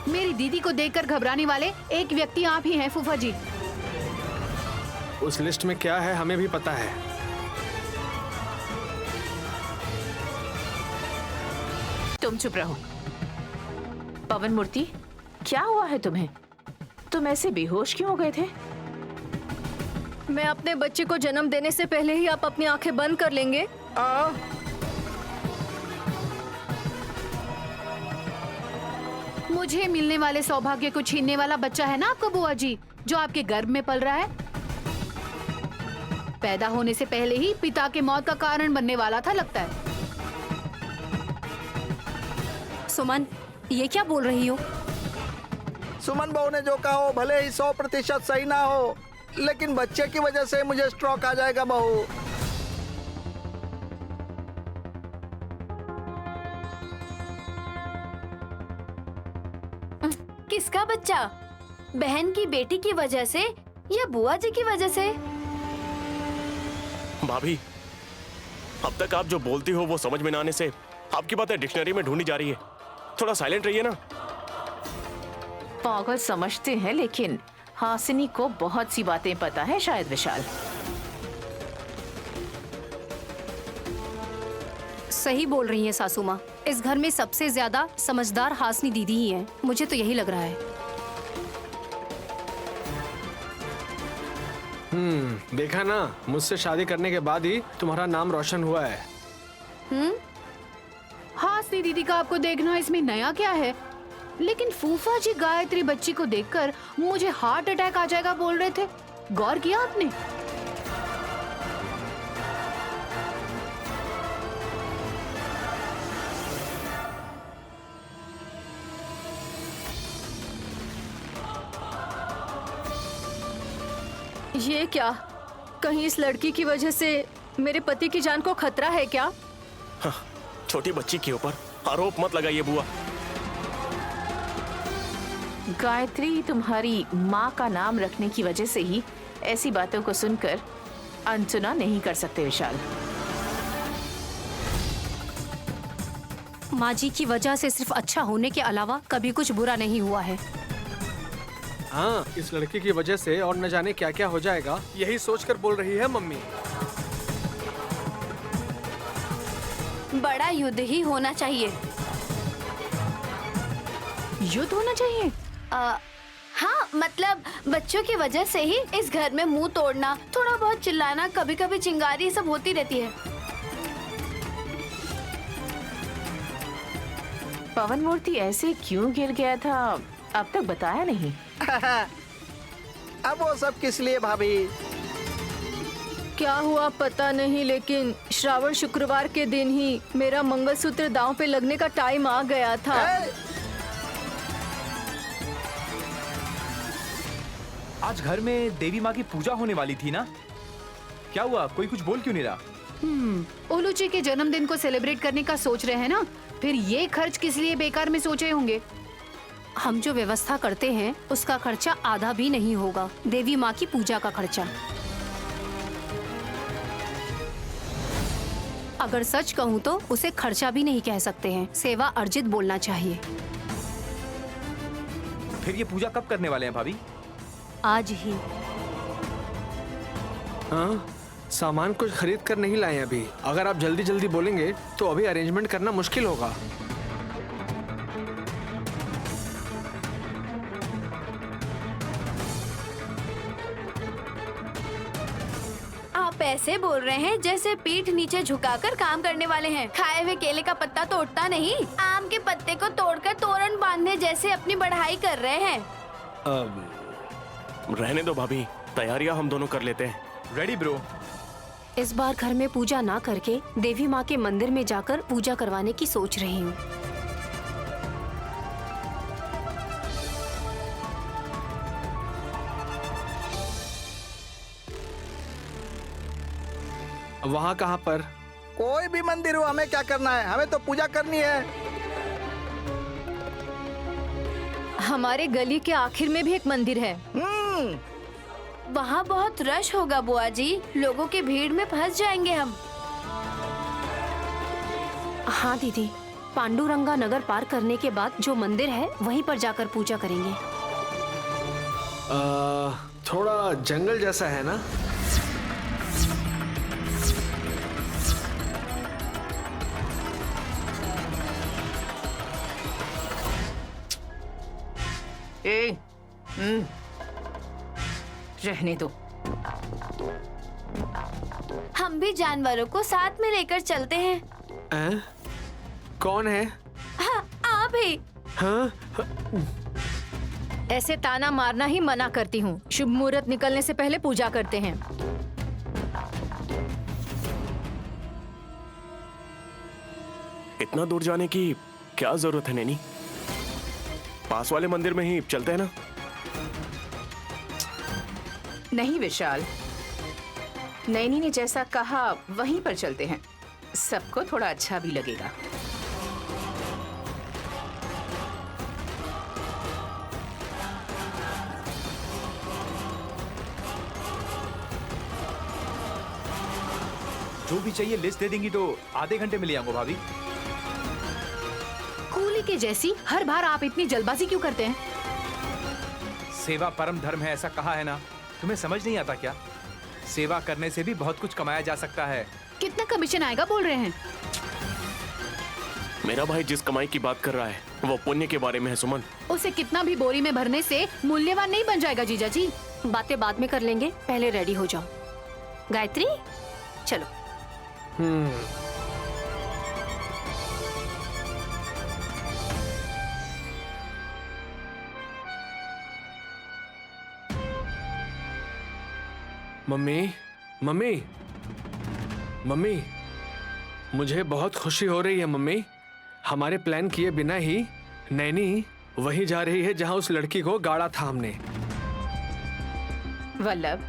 मेरी दीदी को देखकर घबराने वाले एक व्यक्ति आप ही हैं फूफा जी। उस लिस्ट में क्या है हमें भी पता है। तुम चुप रहो। पवन मूर्ति, क्या हुआ है तुम्हें? तुम ऐसे बेहोश क्यों हो गए थे? मैं अपने बच्चे को जन्म देने से पहले ही आप अपनी आंखें बंद कर लेंगे। मुझे मिलने वाले सौभाग्य को छीनने वाला बच्चा है ना आपका बुआ जी, जो आपके गर्भ में पल रहा है। पैदा होने से पहले ही पिता के मौत का कारण बनने वाला था लगता है। सुमन, ये क्या बोल रही हो? सुमन बहू ने जो कहा हो भले ही 100% सही ना हो, लेकिन बच्चे की वजह से मुझे स्ट्रोक आ जाएगा बहू। किसका बच्चा? बहन की बेटी की वजह से या बुआ जी की वजह से? भाभी, अब तक आप जो बोलती हो वो समझ में ना आने से आपकी बातें डिक्शनरी में ढूंढी जा रही है। थोड़ा साइलेंट रहिए ना। पागल समझते हैं, लेकिन हासिनी को बहुत सी बातें पता है शायद विशाल। सही बोल रही हैं सासू माँ, इस घर में सबसे ज्यादा समझदार हासनी दीदी ही है। मुझे तो यही लग रहा है। देखा ना, मुझसे शादी करने के बाद ही तुम्हारा नाम रोशन हुआ है। हासनी दीदी का आपको देखना इसमें नया क्या है? लेकिन फूफा जी गायत्री बच्ची को देखकर मुझे हार्ट अटैक आ जाएगा बोल रहे थे। गौर किया आपने? ये क्या? कहीं इस लड़की की वजह से मेरे पति की जान को खतरा है क्या? हाँ, छोटी बच्ची के ऊपर आरोप मत लगाइए बुआ। गायत्री तुम्हारी माँ का नाम रखने की वजह से ही ऐसी बातों को सुनकर अनसुना नहीं कर सकते विशाल। माँ जी की वजह से सिर्फ अच्छा होने के अलावा कभी कुछ बुरा नहीं हुआ है। हाँ, इस लड़की की वजह से और न जाने क्या क्या हो जाएगा, यही सोचकर बोल रही है मम्मी। बड़ा युद्ध ही होना चाहिए। युद्ध होना चाहिए? हाँ, मतलब बच्चों की वजह से ही इस घर में मुंह तोड़ना, थोड़ा बहुत चिल्लाना, कभी कभी चिंगारी, सब होती रहती है। पवन मूर्ति ऐसे क्यों गिर गया था, अब तक बताया नहीं। अब वो सब किस लिए भाभी? क्या हुआ पता नहीं, लेकिन श्रावण शुक्रवार के दिन ही मेरा मंगलसूत्र दांव पे लगने का टाइम आ गया था। आज घर में देवी माँ की पूजा होने वाली थी ना, क्या हुआ? कोई कुछ बोल क्यों नहीं रहा? उलूची के जन्मदिन को सेलिब्रेट करने का सोच रहे हैं ना, फिर ये खर्च किस लिए बेकार में सोचे होंगे? हम जो व्यवस्था करते हैं उसका खर्चा आधा भी नहीं होगा, देवी माँ की पूजा का खर्चा। अगर सच कहूँ तो उसे खर्चा भी नहीं कह सकते हैं, सेवा अर्जित बोलना चाहिए। फिर ये पूजा कब करने वाले हैं भाभी? आज ही। हाँ, सामान कुछ खरीद कर नहीं लाए अभी। अगर आप जल्दी जल्दी बोलेंगे तो अभी अरेंजमेंट करना मुश्किल होगा। आप ऐसे बोल रहे हैं जैसे पीठ नीचे झुकाकर काम करने वाले हैं। खाए हुए केले का पत्ता तोड़ता नहीं, आम के पत्ते को तोड़कर तोरण बांधने जैसे अपनी बढ़ाई कर रहे हैं। रहने दो भाभी, तैयारियां हम दोनों कर लेते हैं। Ready bro. इस बार घर में पूजा ना करके देवी माँ के मंदिर में जाकर पूजा करवाने की सोच रही हूँ। वहाँ कहाँ पर? कोई भी मंदिर हो, हमें क्या करना है? हमें तो पूजा करनी है। हमारे गली के आखिर में भी एक मंदिर है। वहाँ बहुत रश होगा बुआ जी, लोगों की भीड़ में फंस जाएंगे हम। हाँ दीदी, पांडुरंगा नगर पार करने के बाद जो मंदिर है वहीं पर जाकर पूजा करेंगे। थोड़ा जंगल जैसा है ना? रहने दो। हम भी जानवरों को साथ में लेकर चलते हैं। कौन है? हाँ, आप ही। हाँ? ऐसे ताना मारना ही मना करती हूँ। शुभ मुहूर्त निकलने से पहले पूजा करते हैं। इतना दूर जाने की क्या जरूरत है नैनी? पास वाले मंदिर में ही चलते हैं ना। नहीं विशाल, नैनी ने जैसा कहा वहीं पर चलते हैं, सबको थोड़ा अच्छा भी लगेगा। जो भी चाहिए लिस्ट दे देंगी तो आधे घंटे में ले आऊंगा भाभी। कूली के जैसी हर बार आप इतनी जल्दबाजी क्यों करते हैं? सेवा परम धर्म है, ऐसा कहा है ना, तुम्हें समझ नहीं आता क्या? सेवा करने से भी बहुत कुछ कमाया जा सकता है। कितना कमीशन आएगा बोल रहे हैं? मेरा भाई जिस कमाई की बात कर रहा है वो पुण्य के बारे में है सुमन। उसे कितना भी बोरी में भरने से मूल्यवान नहीं बन जाएगा जीजा जी। बातें बाद में कर लेंगे, पहले रेडी हो जाओ। गायत्री चलो। मम्मी, मम्मी, मम्मी, मुझे बहुत खुशी हो रही है मम्मी। हमारे प्लान किए बिना ही नैनी वहीं जा रही है जहां उस लड़की को गाड़ा था हमने। वल्लभ,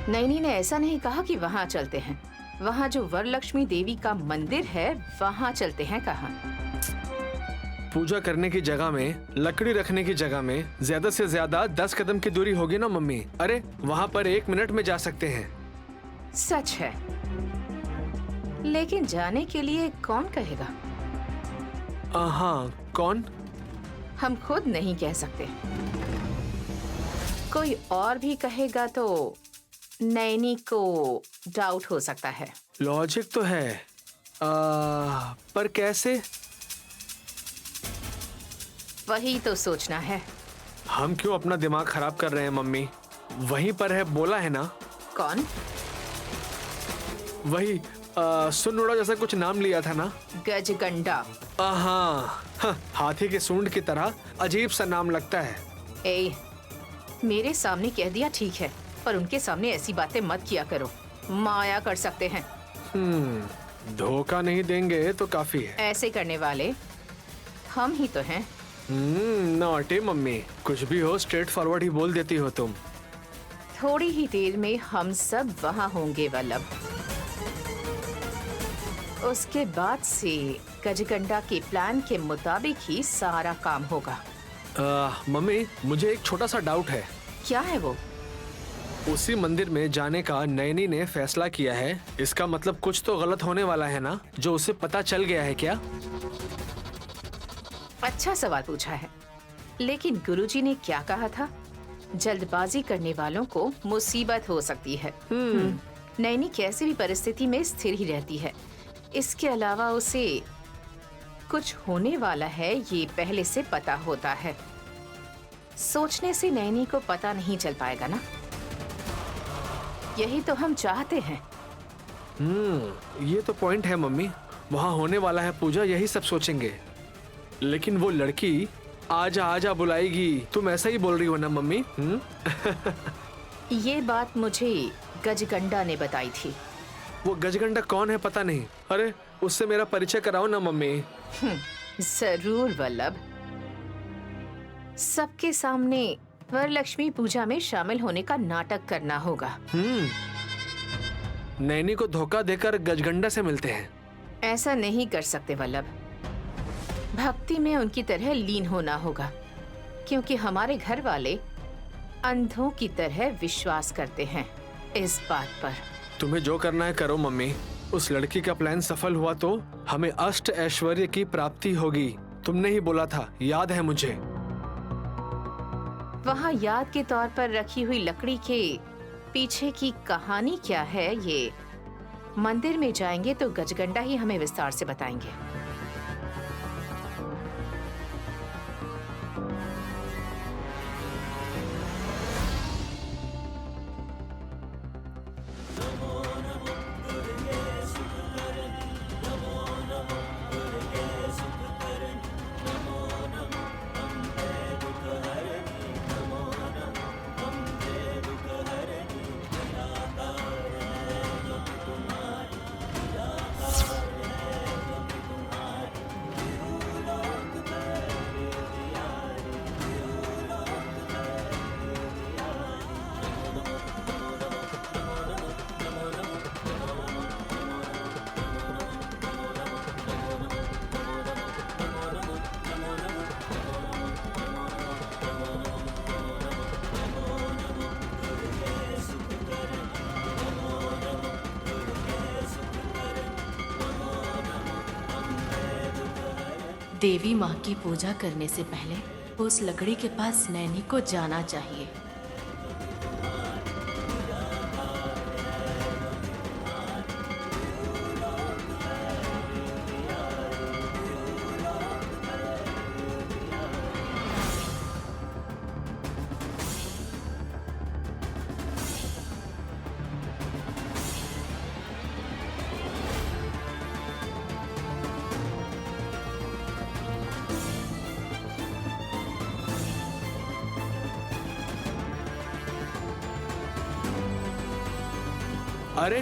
नैनी ने ऐसा नहीं कहा कि वहाँ चलते हैं। वहाँ जो वरलक्ष्मी देवी का मंदिर है वहाँ चलते हैं कहाँ। पूजा करने की जगह में, लकड़ी रखने की जगह में ज्यादा से ज्यादा 10 कदम की दूरी होगी ना मम्मी। अरे वहाँ पर 1 मिनट में जा सकते हैं। सच है, लेकिन जाने के लिए कौन कहेगा? हाँ, कौन? हम खुद नहीं कह सकते। कोई और भी कहेगा तो नैनी को डाउट हो सकता है। लॉजिक तो है, पर कैसे? वही तो सोचना है। हम क्यों अपना दिमाग खराब कर रहे हैं मम्मी? वहीं पर है, बोला है ना। कौन? वही सुनोड़ा जैसा कुछ नाम लिया था ना। गजगंडा। हाँ, हाथी के सूंड की तरह अजीब सा नाम लगता है। ए, मेरे सामने कह दिया ठीक है, पर उनके सामने ऐसी बातें मत किया करो, माया कर सकते हैं। धोखा नहीं देंगे तो काफी है। ऐसे करने वाले हम ही तो हैं। नॉटी मम्मी, कुछ भी हो स्ट्रेट फॉरवर्ड ही बोल देती हो तुम। थोड़ी ही देर में हम सब वहाँ होंगे वल्लभ। उसके बाद से गजगंडा के प्लान के मुताबिक ही सारा काम होगा। मम्मी, मुझे एक छोटा सा डाउट है। क्या है वो? उसी मंदिर में जाने का नैनी ने फैसला किया है, इसका मतलब कुछ तो गलत होने वाला है ना, जो उसे पता चल गया है क्या? अच्छा सवाल पूछा है, लेकिन गुरुजी ने क्या कहा था? जल्दबाजी करने वालों को मुसीबत हो सकती है। नैनी कैसी भी परिस्थिति में स्थिर ही रहती है। इसके अलावा उसे कुछ होने वाला है ये पहले से पता होता है। सोचने से नैनी को पता नहीं चल पाएगा ना। यही तो हम चाहते हैं। ये तो पॉइंट है मम्मी। वहाँ होने वाला है पूजा, यही सब सोचेंगे। लेकिन वो लड़की आजा आजा बुलाएगी, तुम ऐसा ही बोल रही हो ना मम्मी? ये बात मुझे गजगंडा ने बताई थी। वो गजगंडा कौन है पता नहीं। अरे उससे मेरा परिचय कराओ ना मम्मी। जरूर वल्लभ। सबके सामने वरलक्ष्मी पूजा में शामिल होने का नाटक करना होगा। नैनी को धोखा देकर गजगंडा से मिलते हैं। ऐसा नहीं कर सकते वल्लभ। भक्ति में उनकी तरह लीन होना होगा, क्योंकि हमारे घर वाले अंधों की तरह विश्वास करते हैं इस बात पर। तुम्हें जो करना है करो मम्मी। उस लड़की का प्लान सफल हुआ तो हमें अष्ट ऐश्वर्य की प्राप्ति होगी। तुमने ही बोला था, याद है मुझे। वहाँ याद के तौर पर रखी हुई लकड़ी के पीछे की कहानी क्या है, ये मंदिर में जाएंगे तो गजगंडा ही हमें विस्तार से बताएंगे। देवी माँ की पूजा करने से पहले उस लकड़ी के पास नैनी को जाना चाहिए। अरे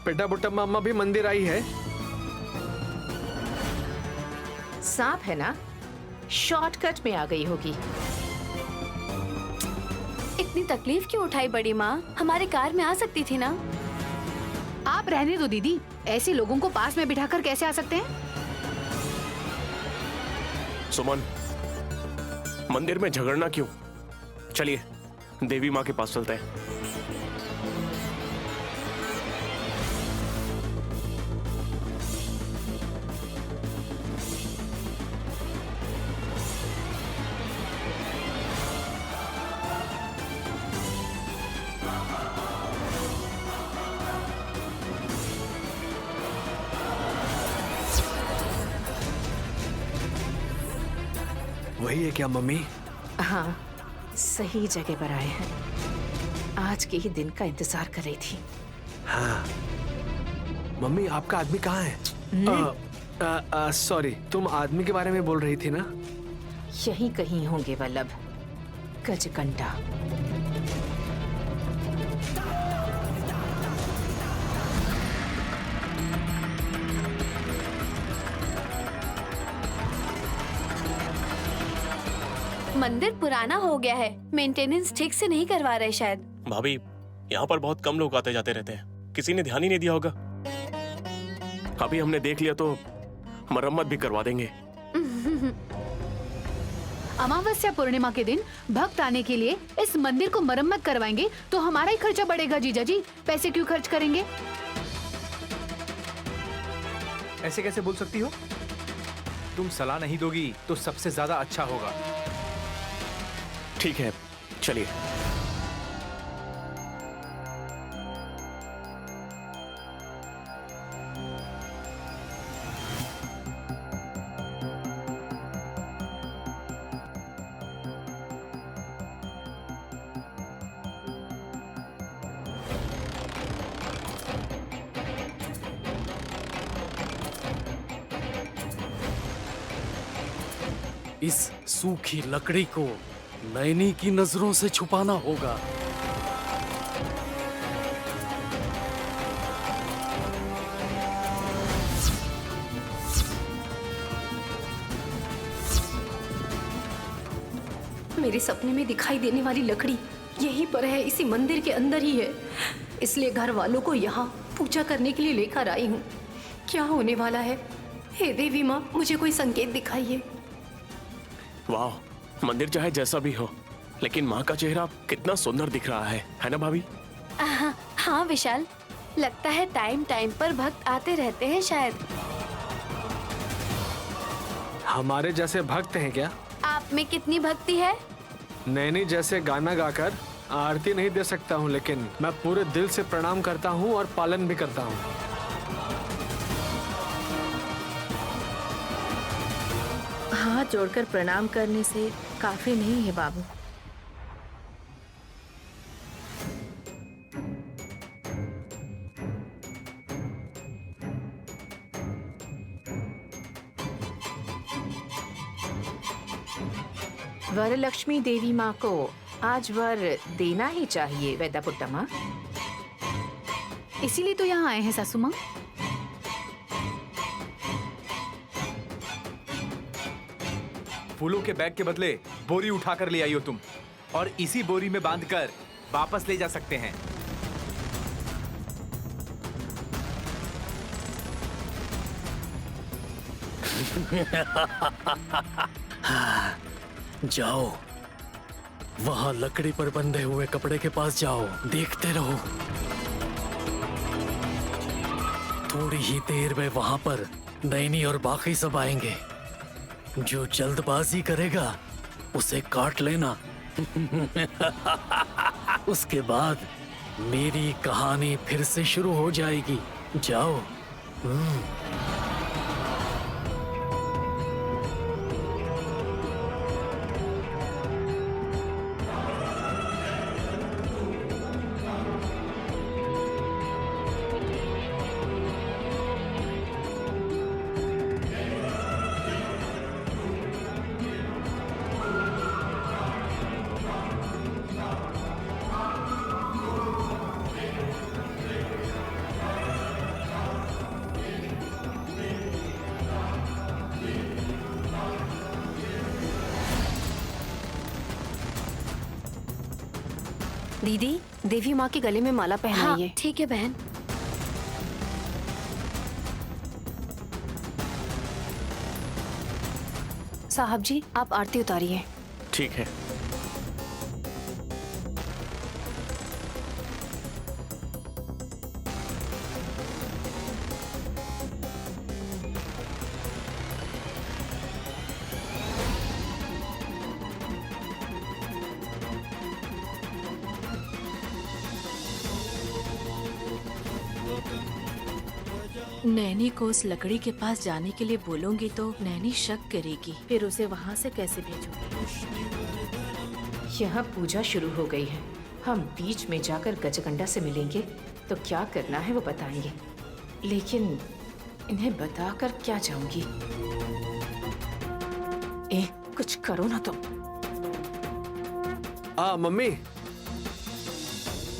पेटा बुट्टा मामा भी मंदिर आई है। सांप है ना, शॉर्टकट में आ गई होगी। एक इतनी तकलीफ क्यों उठाई बड़ी माँ? हमारी कार में आ सकती थी ना। आप रहने दो दीदी, ऐसे लोगों को पास में बिठाकर कैसे आ सकते हैं? सुमन, मंदिर में झगड़ना क्यों? चलिए देवी माँ के पास चलते हैं। वही है क्या मम्मी? हाँ, सही जगह पर आए हैं। आज के ही दिन का इंतजार कर रही थी। हाँ मम्मी, आपका आदमी कहाँ है? सॉरी, तुम आदमी के बारे में बोल रही थी ना? यहीं कहीं होंगे वल्लभ, गजकंडा। मंदिर पुराना हो गया है, मेंटेनेंस ठीक से नहीं करवा रहे शायद। भाभी, यहाँ पर बहुत कम लोग आते जाते रहते हैं, किसी ने ध्यान ही नहीं दिया होगा। अभी हमने देख लिया तो मरम्मत भी करवा देंगे। अमावस्या पूर्णिमा के दिन भक्त आने के लिए इस मंदिर को मरम्मत करवाएंगे तो हमारा ही खर्चा बढ़ेगा जीजा जी। पैसे क्यों खर्च करेंगे? ऐसे कैसे बोल सकती हो? तुम सलाह नहीं दोगी तो सबसे ज्यादा अच्छा होगा। ठीक है, चलिए। इस सूखी लकड़ी को नैनी की नजरों से छुपाना होगा। मेरे सपने में दिखाई देने वाली लकड़ी यहीं पर है, इसी मंदिर के अंदर ही है। इसलिए घर वालों को यहाँ पूजा करने के लिए लेकर आई हूँ। क्या होने वाला है? हे देवी माँ, मुझे कोई संकेत दिखाइए। वाह, मंदिर चाहे जैसा भी हो, लेकिन माँ का चेहरा कितना सुंदर दिख रहा है ना भाभी? हाँ विशाल, लगता है टाइम टाइम पर भक्त आते रहते हैं शायद। हमारे जैसे भक्त हैं क्या? आप में कितनी भक्ति है? नैनी जैसे गाना गाकर आरती नहीं दे सकता हूँ, लेकिन मैं पूरे दिल से प्रणाम करता हूँ और पालन भी करता हूँ। हाथ जोड़कर प्रणाम करने से काफी नहीं है बाबू। वरलक्ष्मी देवी माँ को आज वर देना ही चाहिए वेदापुट्टमा। इसीलिए तो यहाँ आए हैं सासू माँ। फूलों के बैग के बदले बोरी उठाकर ले आई हो तुम, और इसी बोरी में बांधकर वापस ले जा सकते हैं। जाओ, वहां लकड़ी पर बंधे हुए कपड़े के पास जाओ, देखते रहो। थोड़ी ही देर में वहां पर नैनी और बाकी सब आएंगे। जो जल्दबाजी करेगा उसे काट लेना। उसके बाद मेरी कहानी फिर से शुरू हो जाएगी। जाओ। दीदी, देवी माँ के गले में माला पहनाइए। हाँ, ठीक है बहन। साहब जी, आप आरती उतारिए। ठीक है। नैनी को उस लकड़ी के पास जाने के लिए बोलूंगी तो नैनी शक करेगी, फिर उसे वहाँ से कैसे भेजूंगी? यहाँ पूजा शुरू हो गई है। हम बीच में जाकर गजगंडा से मिलेंगे तो क्या करना है वो बताएंगे, लेकिन इन्हें बताकर क्या जाऊंगी? कुछ करो ना तुम। मम्मी,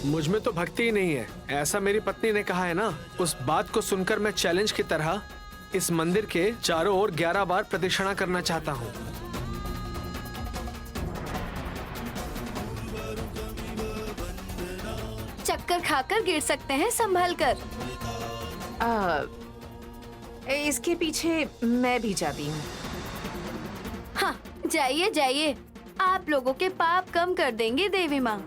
मुझ में तो भक्ति ही नहीं है, ऐसा मेरी पत्नी ने कहा है ना। उस बात को सुनकर मैं चैलेंज की तरह इस मंदिर के चारों ओर 11 बार प्रदक्षिणा करना चाहता हूँ। चक्कर खाकर गिर सकते हैं, संभल कर। इसके पीछे मैं भी जाती हूँ। हाँ, जाइए जाइए, आप लोगों के पाप कम कर देंगी देवी माँ।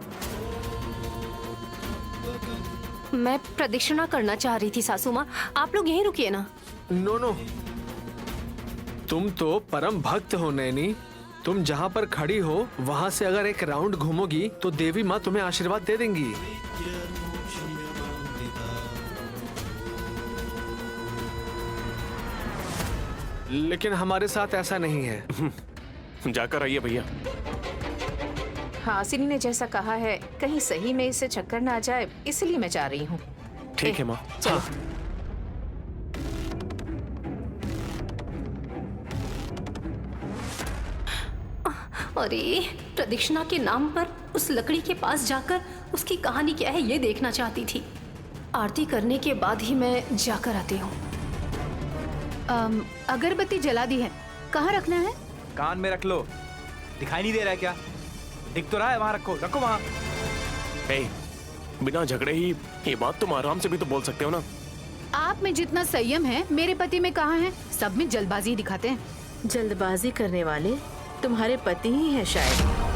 मैं प्रदक्षिणा करना चाह रही थी सासू माँ, आप लोग यहीं रुकिए ना। नो, तुम तो परम भक्त हो नैनी। तुम जहाँ पर खड़ी हो वहाँ से अगर एक राउंड घूमोगी तो देवी माँ तुम्हें आशीर्वाद दे देंगी। लेकिन हमारे साथ ऐसा नहीं है। जाकर आइए भैया। हाँ, सिनी ने जैसा कहा है, कहीं सही में इससे चक्कर ना आ जाए, इसलिए मैं जा रही हूँ। ठीक है माँ। चलो। अरे, प्रदक्षिणा के नाम पर उस लकड़ी के पास जाकर उसकी कहानी क्या है ये देखना चाहती थी। आरती करने के बाद ही मैं जाकर आती हूँ। अगरबत्ती जला दी है, कहाँ रखना है? कान में रख लो, दिखाई नहीं दे रहा है क्या? दिख तो रहा है, वहाँ रखो, रखो वहाँ। बिना झगड़े ही ये बात तुम आराम से भी तो बोल सकते हो ना। आप में जितना संयम है मेरे पति में कहाँ है? सब में जल्दबाजी दिखाते हैं। जल्दबाजी करने वाले तुम्हारे पति ही हैं शायद।